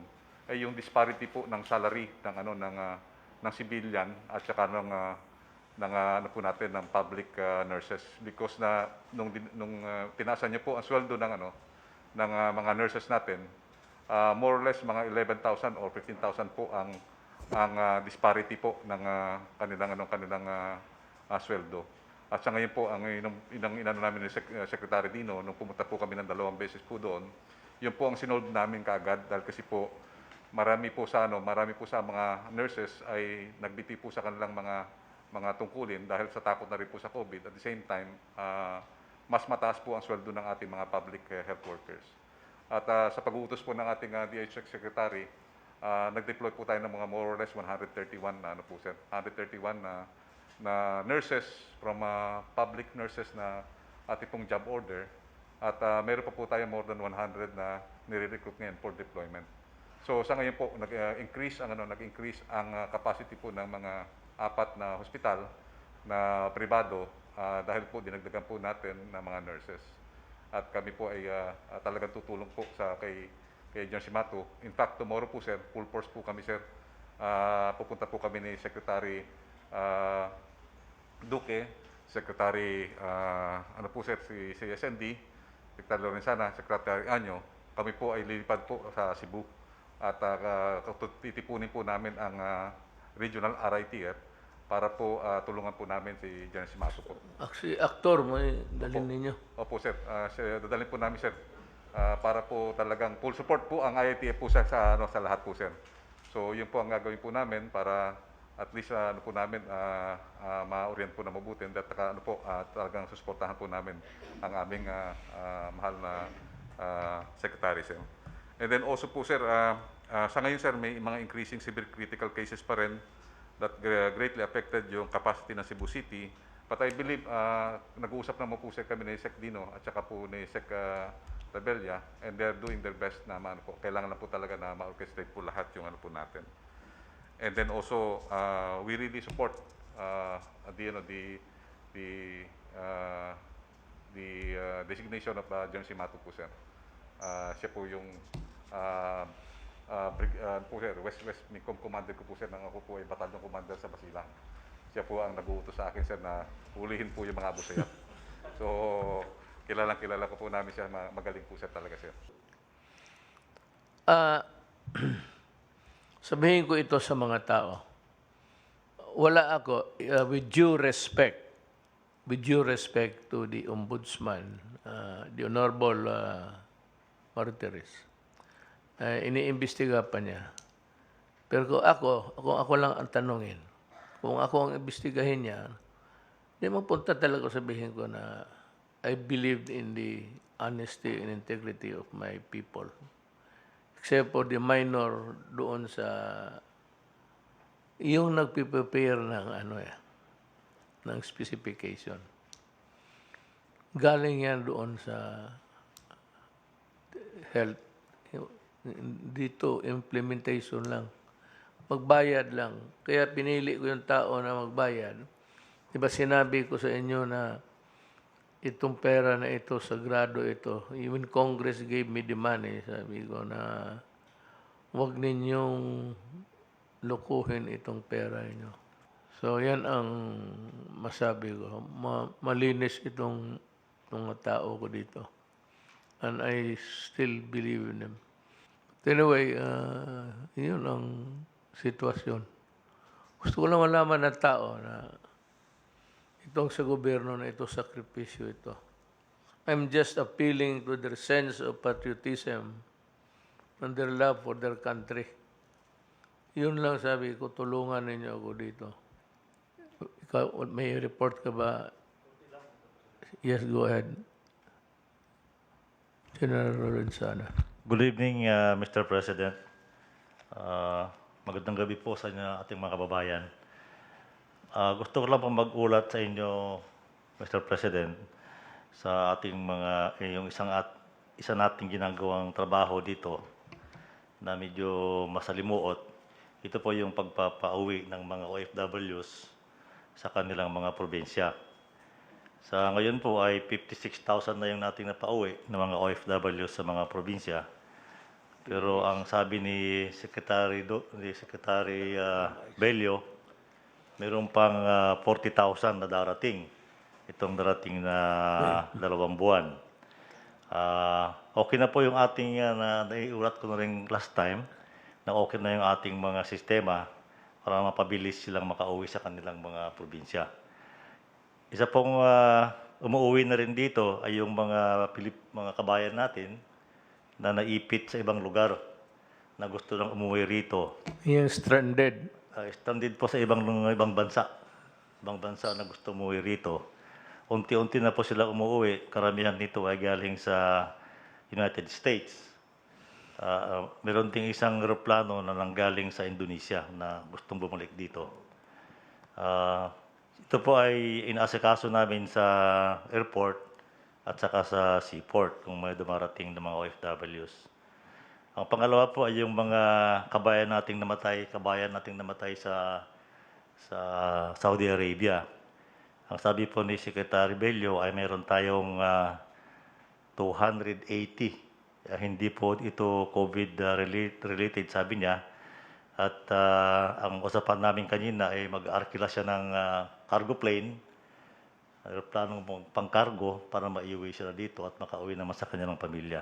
ay yung disparity po ng salary ng civilian at saka ng ano po natin ng public nurses, because nung tinaasan niyo po ang sweldo ng mga nurses natin, more or less mga 11,000 or 15,000 po ang disparity po ng kanilang sweldo. At sa ngayon po, ang inano namin ni Secretary Dino, nung pumunta po kami ng 2 beses po doon, yun po ang sinolve namin kaagad, dahil kasi po marami po sa mga nurses ay nagbiti po sa kanilang mga tungkulin dahil sa takot na rin po sa COVID. At the same time, mas mataas po ang sweldo ng ating mga public health workers. At sa pag-uutos po ng ating DHS Secretary, nag-deploy po tayo ng mga more or less 131 na nurses from public nurses na ating pong job order, at meron pa po tayo more than 100 na nire-recruit ngayon for deployment. So sa ngayon po nag-increase ang capacity po ng mga 4 na hospital na pribado, dahil po dinagdagan po natin ng mga nurses. At kami po ay talagang tutulong po kay John Simato. In fact, tomorrow po sir, full force po kami sir. Pupunta po kami ni Secretary Duque, Secretary si SND, Secretary Lorenzana, Secretary Anyo. Kami po ay lilipad po sa Cebu at titipunin po namin ang regional RITF para po tulungan po namin si John Simato po. Actually, aktor mo dalhin ninyo. Opo sir, dadalhin po namin sir para po talagang full support po ang IITF po sa lahat po sir. So yun po ang gagawin po namin para at least po namin ma-orient po na mabuti, at talagang susuportahan po namin ang aming mahal na secretary sir. And then also po sir, sa ngayon sir may mga increasing severe critical cases pa rin that greatly affected yung capacity ng Cebu City. But I believe nag-uusap naman po sir kami ni Sec Dino at saka po ni Sec Rebella, and they're doing their best na kailangan na po talaga na ma-orchestrate po lahat yung po natin. And then also, we really support the designation of John Simato po sir. Siya po yung West Micom Commander ko po sir, nang ako po ay Battalion Commander sa Basilan. Siya po ang nag-uutos sa akin sir na hulihin po yung mga abusayat. So, kilala ko po namin siya, magaling po sir talaga sir. Sabihin ko ito sa mga tao. Wala ako, with due respect to the Ombudsman, the Honorable Martires, iniimbestiga pa niya. Pero kung ako lang ang tanungin, kung ako ang imbestigahin niya, di mapunta talaga sabihin ko na I believed in the honesty and integrity of my people. Except for the minor doon sa yung nagpiprepare ng specification. Galing yan doon sa health. Dito, implementation lang. Magbayad lang. Kaya pinili ko yung tao na magbayad. Diba sinabi ko sa inyo na itong pera na ito, sagrado ito. Even Congress gave me the money. Sabi ko na huwag ninyong lukuhin itong pera niyo. So, yan ang masabi ko. Malinis itong mga tao ko dito. And I still believe in them. But anyway, yun ang sitwasyon. Gusto ko lang malaman ng tao na itong sa gobyerno na ito, sakripisyo ito. I'm just appealing to their sense of patriotism and their love for their country. Yun lang sabi ko, tulungan ninyo ako dito. Ikaw, may report ka ba? Yes, go ahead. General Lorenzana. Good evening, Mr. President. Magandang gabi po sa inyo, ating mga kababayan. Gusto ko lang pong mag-ulat sa inyo, Mr. President, sa ating yung isa nating ginagawang trabaho dito na medyo masalimuot. Ito po yung pagpapauwi ng mga OFWs sa kanilang mga probinsya. Sa ngayon po ay 56,000 na yung nating napauwi ng mga OFWs sa mga probinsya. Pero ang sabi ni Secretary Bello, mayroon pang 40,000 na darating. Itong darating na 2 buwan. Okay na po yung ating naiulat ko na rin last time na okay na yung ating mga sistema para mapabilis silang makauwi sa kanilang mga probinsya. Isa pong umuwi na rin dito ay yung mga kabayan natin na naipit sa ibang lugar na gusto nang umuwi rito. Yung stranded. Stranded po sa ibang bansa. Ibang bansa na gusto umuwi rito. Unti-unti na po sila umuwi. Karamihan nito ay galing sa United States. Meron ding isang aeroplano na nanggaling sa Indonesia na gustong bumalik dito. Ito po ay inaasikaso namin sa airport at saka sa seaport kung may dumarating ng mga OFWs. Ang pangalawa po ay yung mga kabayan nating namatay sa Saudi Arabia. Ang sabi po ni Secretary Bello ay mayroon tayong 280. Hindi po ito COVID-related, sabi niya. At ang usapan namin kanina ay mag-arkila siya ng cargo plane, aeroplanong pang-cargo para maiuwi siya dito at makauwi naman sa kanilang pamilya.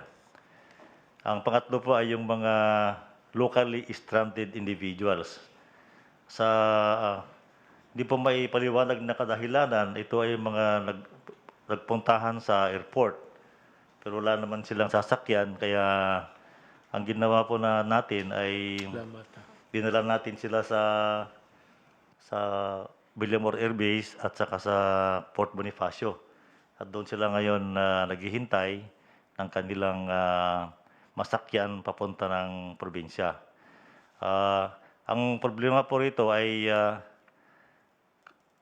Ang pangatlo po ay yung mga locally stranded individuals. Hindi po may paliwanag na kadahilanan, ito ay mga nagpuntahan sa airport. Pero wala naman silang sasakyan, kaya ang ginawa po natin ay dinala natin sila sa Villamor Air Base at saka sa Port Bonifacio. At doon sila ngayon naghihintay ng kanilang masakyan papunta ng probinsya. Ang problema po rito ay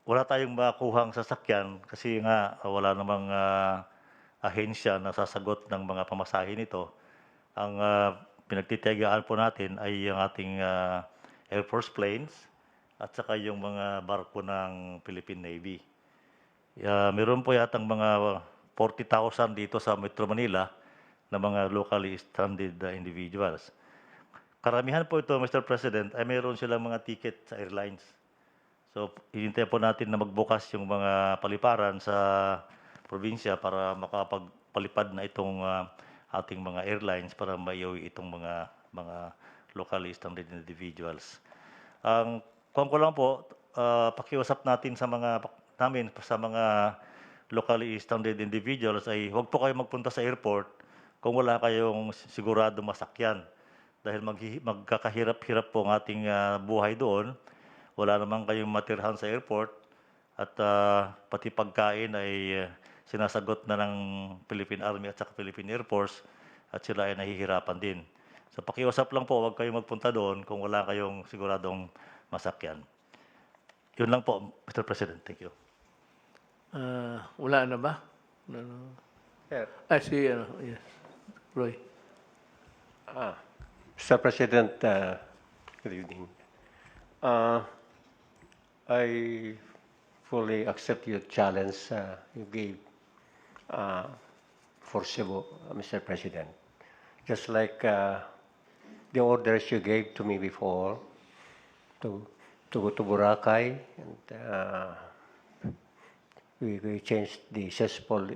wala tayong makuhang sasakyan kasi nga wala namang ahensya na sasagot ng mga pamasahe nito. Ang pinagtitiyagaan po natin ay ang ating Air Force planes at saka yung mga barko ng Philippine Navy. Meron po yatang mga 40,000 dito sa Metro Manila na mga locally stranded individuals. Karamihan po ito, Mr. President, ay meron silang mga ticket sa airlines. So, hinintay po natin na magbukas yung mga paliparan sa probinsya para makapagpalipad na itong ating mga airlines para maiuwi itong mga locally stranded individuals. Kung ko lang po, pakiusap natin sa mga locally stranded individuals ay huwag po kayo magpunta sa airport kung wala kayong sigurado masakyan. Dahil magkakahirap-hirap po ang ating buhay doon. Wala naman kayong matirhan sa airport at pati pagkain ay sinasagot na ng Philippine Army at saka Philippine Air Force at sila ay nahihirapan din. So pakiusap lang po, huwag kayong magpunta doon kung wala kayong siguradong masakyan. Yun lang po, Mr. President. Thank you. Wala na ba? Sir. Yes. Roy. Mr. President, good evening. I fully accept your challenge you gave for Cebu, Mr. President. Just like the orders you gave to me before to go to Boracay, and we changed the cesspool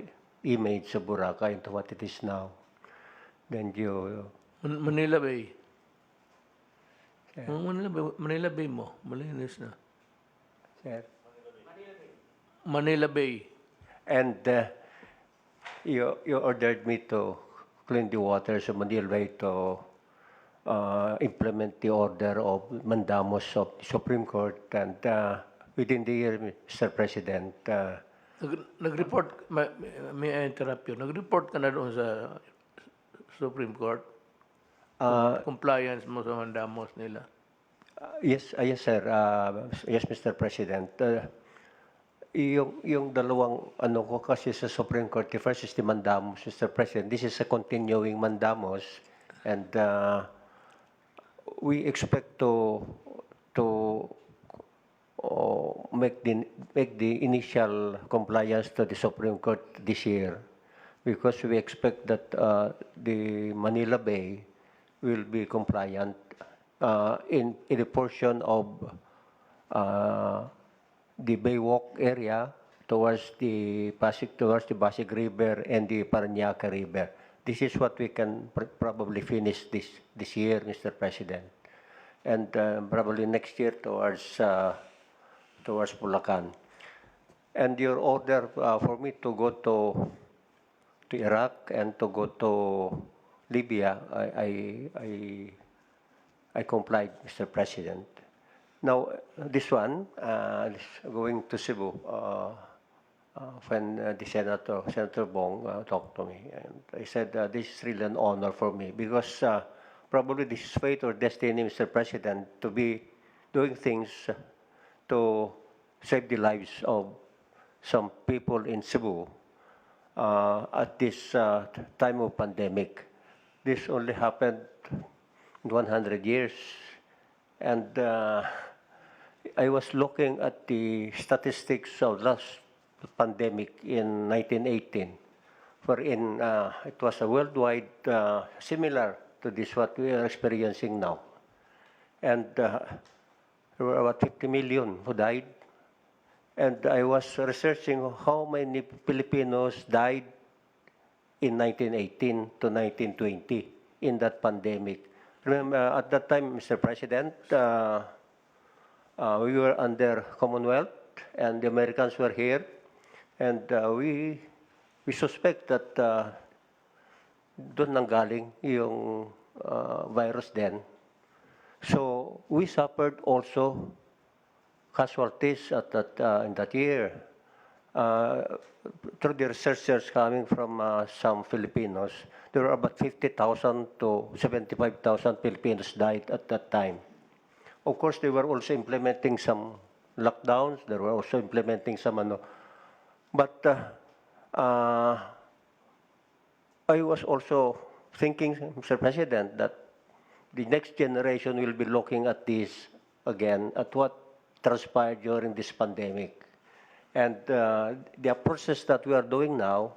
image of Boracay into what it is now. Then you... Manila Bay. Manila Bay mo. Malinis na. Sir. Manila Bay. And you ordered me to clean the waters of Manila Bay to implement the order of mandamus of the Supreme Court. And within the year, Mr. President, Nag-report, may I interrupt you? Nag-report ka na doon sa Supreme Court? Compliance mo sa mandamos nila? yes, sir. Yes, Mr. President. Yung dalawang ano ko kasi sa Supreme Court, the first is the mandamus, Mr. President. This is a continuing mandamus, and we expect to make the initial compliance to the Supreme Court this year, because we expect that the Manila Bay will be compliant in a portion of the Baywalk area towards the Pasig River and the Parañaque River. This is what we can probably finish this year, Mr. President, and probably next year towards Bulacan. And your order for me to go to Iraq and to go to Libya, I complied, Mr. President. Now, this one, going to Cebu, when the Senator Bong talked to me, and I said, this is really an honor for me because probably this is fate or destiny, Mr. President, to be doing things to save the lives of some people in Cebu at this time of pandemic. This only happened in 100 years. And I was looking at the statistics of last pandemic in 1918, wherein it was a worldwide similar to this what we are experiencing now. And there were about 50 million who died. And I was researching how many Filipinos died in 1918 to 1920 in that pandemic. Remember, at that time, Mr. President, we were under Commonwealth, and the Americans were here, and we suspect that doon nanggaling yung virus then. So we suffered also casualties in that year. Through the researchers coming from some Filipinos, there were about 50,000 to 75,000 Filipinos died at that time. Of course, they were also implementing some lockdowns. They were also implementing some But I was also thinking, Mr. President, that the next generation will be looking at this again, at what transpired during this pandemic. And the approaches that we are doing now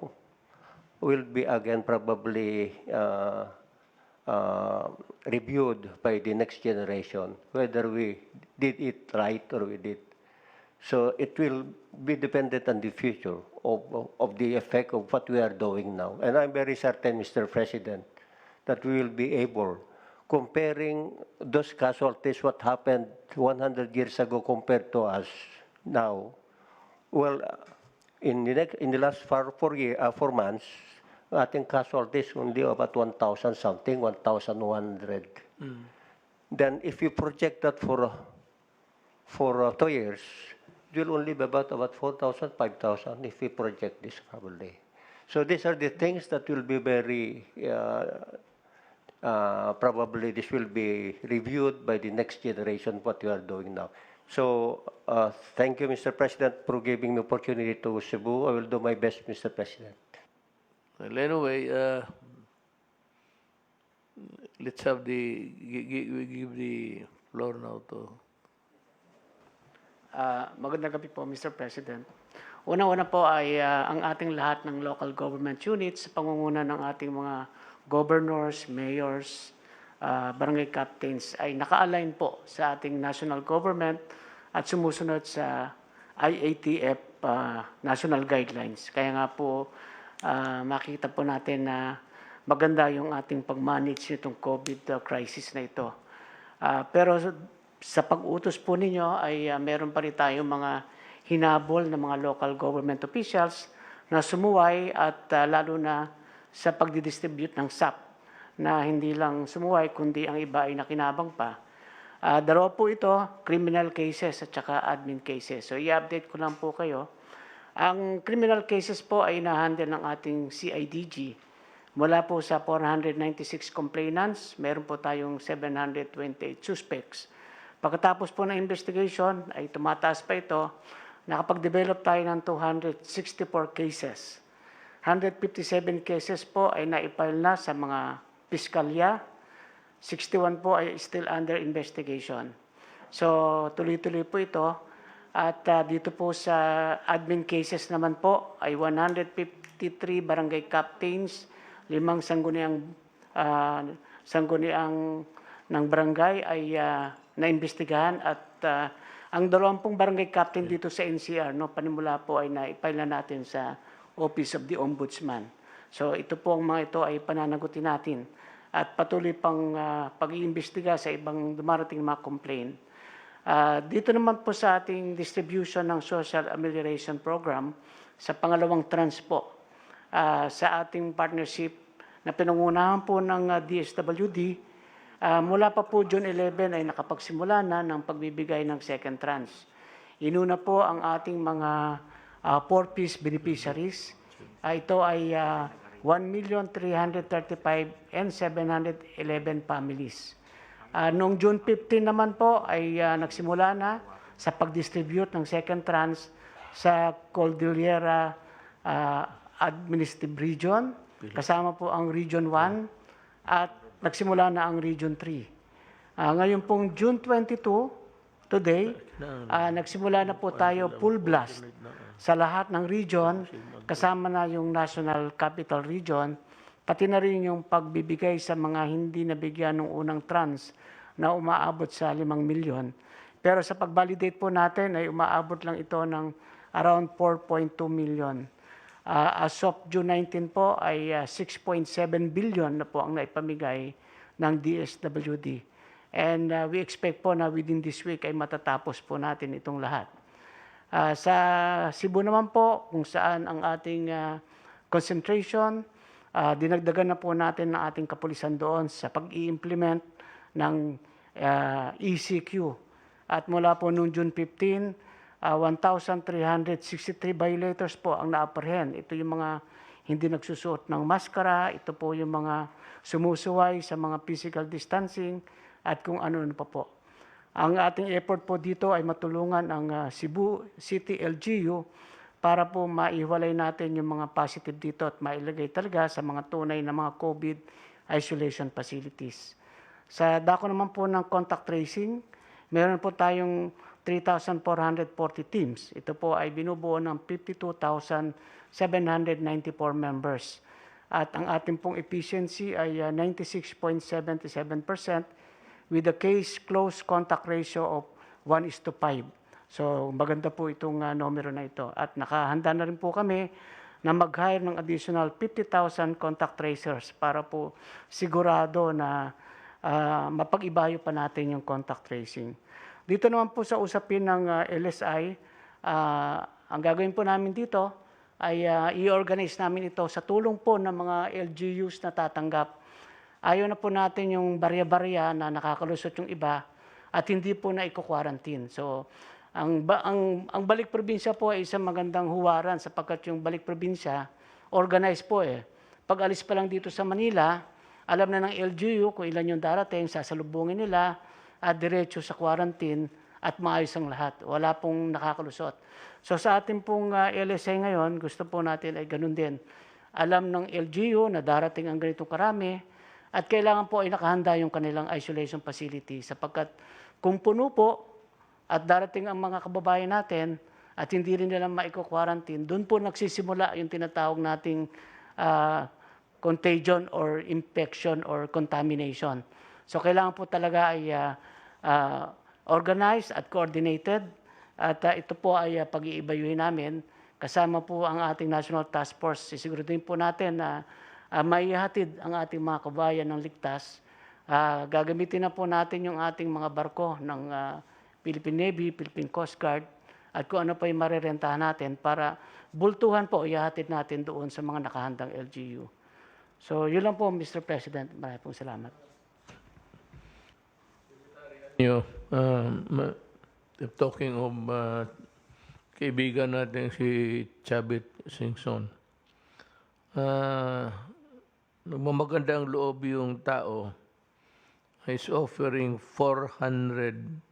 will be again probably reviewed by the next generation, whether we did it right or we did. So it will be dependent on the future of the effect of what we are doing now. And I'm very certain, Mr. President, that we will be able, comparing those casualties, what happened 100 years ago compared to us now. Well, in the last 4 months, ating casualties only about 1,000 something, 1,100. Then if you project that for 2 years, it will only be about 4,000, 5,000 if we project this probably. So these are the things that will be very, probably this will be reviewed by the next generation, what you are doing now. So thank you, Mr. President, for giving me opportunity to Cebu. I will do my best, Mr. President. Well, anyway, let's have give the floor now to... Magandang gabi po, Mr. President. Una-una po ay ang ating lahat ng local government units sa pangunguna ng ating mga governors, mayors, barangay captains ay naka-align po sa ating national government at sumusunod sa IATF national guidelines. Kaya nga po makita po natin na maganda yung ating pag-manage nitong COVID crisis na ito. Pero sa pag-utos po ninyo ay meron pa rin tayong mga hinabol ng mga local government officials na sumuway at lalo na sa pagdidistribute ng SAP na hindi lang sumuway kundi ang iba ay nakinabang pa. Dalawa po ito, criminal cases at saka admin cases. So i-update ko lang po kayo. Ang criminal cases po ay na-handle ng ating CIDG. Mula po sa 496 complainants, meron po tayong 728 suspects. Pagkatapos po ng investigation ay tumataas pa ito, nakapag-develop tayo ng 264 cases. 157 cases po ay naipile na sa mga piskalya. 61 po ay still under investigation. So tuloy-tuloy po ito. At dito po sa admin cases naman po ay 153 barangay captains, 5 sangguniang sangguniang ng barangay ay naimbestigahan at ang 20 barangay captain dito sa NCR, no, panimula po ay naipile na natin sa Office of the Ombudsman. So ito po ang mga ito ay pananagutin natin at patuloy pang pag-iimbestiga sa ibang dumarating mga complaint. Dito naman po sa ating distribution ng Social Amelioration Program, sa pangalawang tranche po, sa ating partnership na pinangunahan po ng DSWD, mula pa po June 11 ay nakapagsimula na ng pagbibigay ng second tranche. Inuna po ang ating mga 4-piece beneficiaries. Ito ay 1,335,711 families. Noong June 15 naman po ay nagsimula na sa pag-distribute ng second tranche sa Cordillera Administrative Region, kasama po ang Region 1 at nagsimula na ang Region 3. Ngayon pong June 22, today, nagsimula na po tayo full blast sa lahat ng region, kasama na yung National Capital Region, pati na rin yung pagbibigay sa mga hindi nabigyan ng unang tranche na umaabot sa 5 milyon. Pero sa pag-validate po natin ay umaabot lang ito ng around 4.2 million. As of June 19 po ay 6.7 billion na po ang naipamigay ng DSWD. And we expect po na within this week ay matatapos po natin itong lahat. Sa Cebu naman po, kung saan ang ating concentration, dinagdagan na po natin ng ating kapulisan doon sa pag-i-implement ng ECQ. At mula po noong June 15, 1,363 violators po ang na-apprehend. Ito yung mga hindi nagsusuot ng maskara, ito po yung mga sumusuway sa mga physical distancing at kung ano-ano pa po. Ang ating effort po dito ay matulungan ang Cebu City LGU para po maiwalay natin yung mga positive dito at mailagay talaga sa mga tunay na mga COVID isolation facilities. Sa dako naman po ng contact tracing, meron po tayong 3,440 teams. Ito po ay binubuo ng 52,794 members. At ang ating pong efficiency ay 96.77% with a case close contact ratio of 1:5. So maganda po itong numero na ito. At nakahanda na rin po kami na mag-hire ng additional 50,000 contact tracers para po sigurado na mapag-ibayo pa natin yung contact tracing. Dito naman po sa usapin ng LSI, ang gagawin po namin dito ay i-organize namin ito sa tulong po ng mga LGUs na tatanggap. Ayaw na po natin yung barya-barya na nakakalusot yung iba at hindi po na i-quarantine. So, ang balik probinsya po ay isang magandang huwaran sapagkat yung balik probinsya, organized po eh. Pag alis pa lang dito sa Manila, alam na ng LGU kung ilan yung darating, sasalubungin nila, at diretso sa quarantine at maayos ang lahat. Wala pong nakakalusot. So sa ating pong LSA ngayon, gusto po natin ay ganun din. Alam ng LGU na darating ang ganitong karami at kailangan po ay nakahanda yung kanilang isolation facility sapagkat kung puno po at darating ang mga kababayan natin at hindi rin nila maiko-quarantine, doon po nagsisimula yung tinatawag nating contagion or infection or contamination. So kailangan po talaga ay organized at coordinated at ito po ay pag-iibayuhin namin. Kasama po ang ating National Task Force. Sisiguraduhin po natin na maihatid ang ating mga kabayan ng ligtas. Gagamitin na po natin yung ating mga barko ng Philippine Navy, Philippine Coast Guard at kung ano pa yung marirentahan natin para bultuhan po ihatid natin doon sa mga nakahandang LGU. So yun lang po, Mr. President. Maraming pong salamat. Talking of kaibigan natin si Chavit Singson, nagmamaganda ang loob yung tao, is offering 400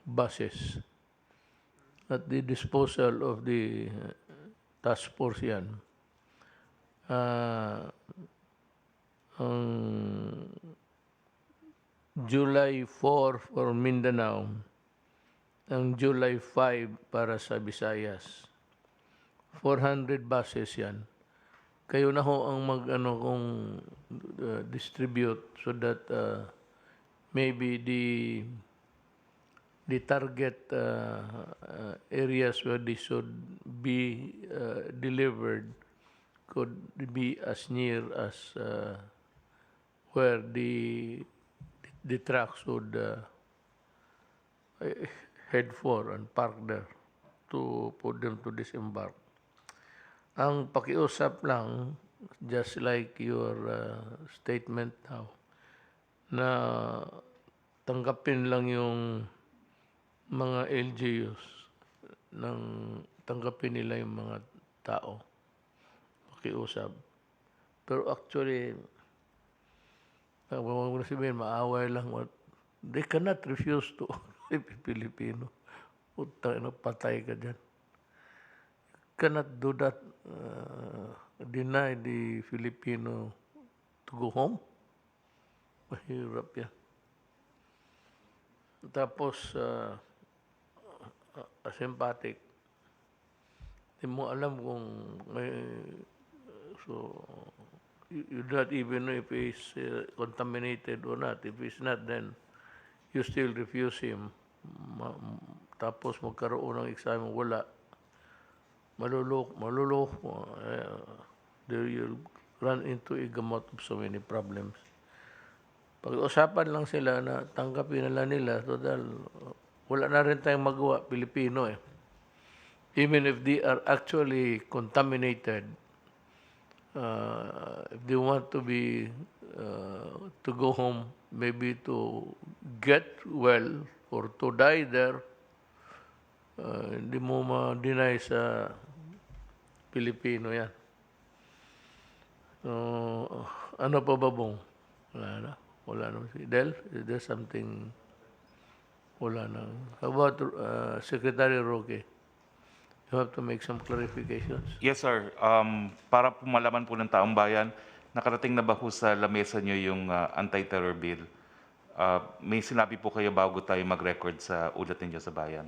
buses at the disposal of the task force yan. July 4 for Mindanao, ang July 5 para sa Visayas. 400 buses yan. kayo na ho ang mag-ano kung distribute so that maybe the target areas where they should be delivered could be as near as where the trucks would head for and park there to put them to disembark. Ang pakiusap lang, just like your statement now, na tanggapin lang yung mga LGUs, tanggapin nila yung mga tao. Pakiusap. Pero actually, huwag mo na sabihin, maaway lang. They cannot refuse to Filipino. Utang na patay ka dyan. Cannot do that. Deny the Filipino to go home. Mahirap yan. Tapos, asympatic. Hindi mo alam kung may... So, you don't even know if he's contaminated or not. If he's not, then you still refuse him. Tapos magkaroon ng exam, wala. Maluloko. There you'll run into a gamut of so many problems. Pag-usapan lang sila na tanggapin nila, total, wala na rin tayong magawa, Pilipino eh. Even if they are actually contaminated, if they want to be, to go home, maybe to get well or to die there, hindi mo ma-deny sa Pilipino yan. Ano pa ba bong? Wala na. Wala na. Del, is there something? Wala na. How about Secretary Roque? You have to make some clarifications. Yes, sir. Para po malaman po ng taong bayan, nakarating na ba po sa lamesa nyo yung anti-terror bill? May sinabi po kayo bago tayo mag-record sa ulat ninyo sa bayan?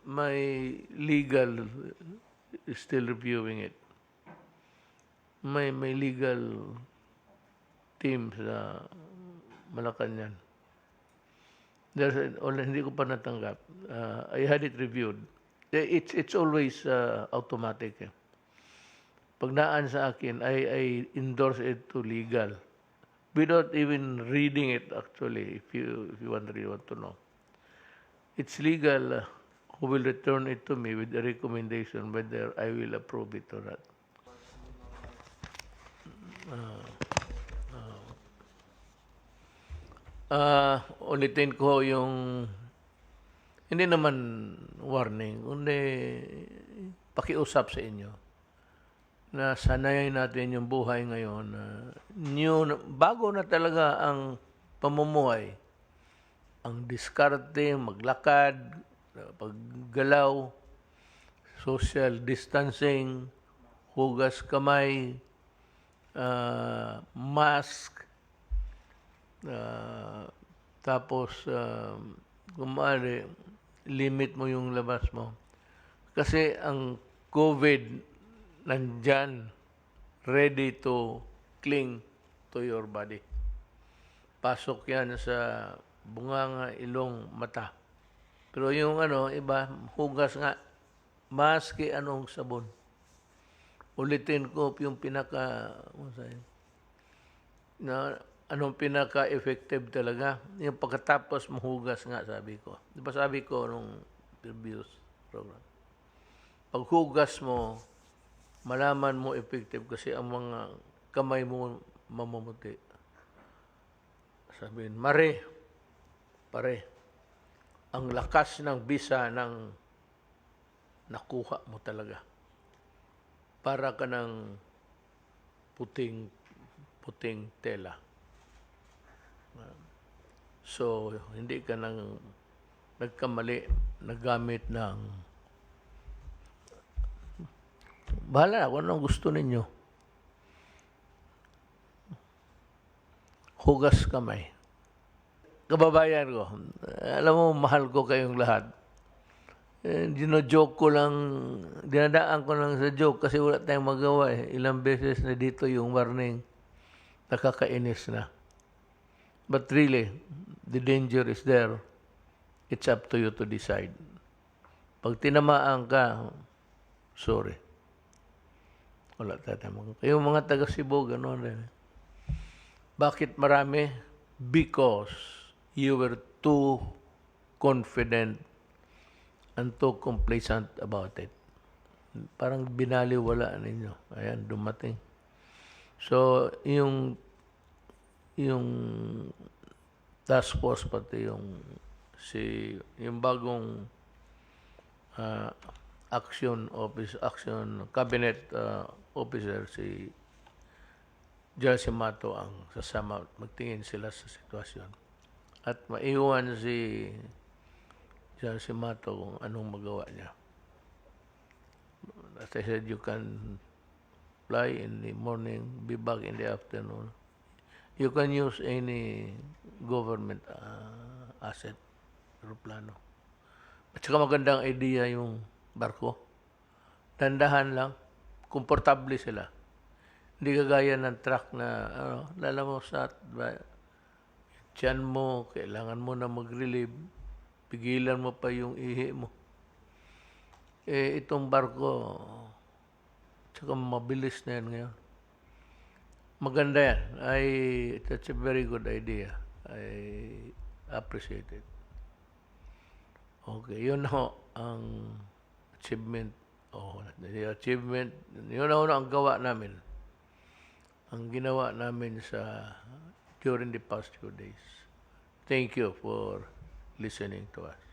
My legal is still reviewing it. May legal team sa Malacanang. Hindi ko pa natanggap. I had it reviewed. It's always automatic. Pag naan sa akin, I endorse it to legal. Without even reading it actually, if you really want to know. It's legal who will return it to me with a recommendation whether I will approve it or not. Ulitin ko yung hindi naman warning, kundi pakiusap sa inyo na sanayin natin yung buhay ngayon. Bago na talaga ang pamumuhay, ang diskarte, maglakad, paggalaw, social distancing, hugas kamay, mask, tapos kung maaari, limit mo yung labas mo. Kasi ang COVID nandyan, ready to cling to your body. Pasok yan sa bunganga, ilong, mata. Pero yung iba, hugas nga, maski anong sabon. Ulitin ko yung anong pinaka-effective talaga. Yung pagkatapos mahugas nga, sabi ko. Di ba sabi ko nung previous program? Pag hugas mo, malaman mo effective kasi ang mga kamay mo mamumuti. Sabihin, pare, ang lakas ng bisa ng nakuha mo talaga. Para ka ng puting tela. So, hindi ka nagkamali, nagamit ng bahala kung anong gusto ninyo. Hugas kamay. Kababayan ko, alam mo, mahal ko kayong lahat. Dino-joke ko lang, dinadaan ko lang sa joke kasi wala tayong magawa eh. Ilang beses na dito yung warning, nakakainis na. But really, the danger is there. It's up to you to decide. Pag tinamaan ka, sorry. Wala tayong magawa. Yung mga taga Cebu, gano'n rin. Bakit marami? Because you were too confident and too complacent about it. Parang binaliwala ninyo. Ayan, dumating. So, yung task force pati yung bagong action cabinet officer si Jesse Mato ang sasama, magtingin sila sa sitwasyon. At maiwan si Jesse Mato kung anong magawa niya. As I said, you can fly in the morning, be back in the afternoon. You can use any government asset, aeroplano. At saka magandang idea yung barko. Dandahan lang, komportable sila. Hindi kagaya ng truck na, lala mo sa tiyan mo, kailangan mo na mag-relieve, pigilan mo pa yung ihi mo. Eh, itong barko, tsaka mabilis na yan ngayon. Maganda yan. That's a very good idea. I appreciate it. Okay, yun ho ang achievement. Yun ho ang gawa namin. Ang ginawa namin during the past few days. Thank you for listening to us.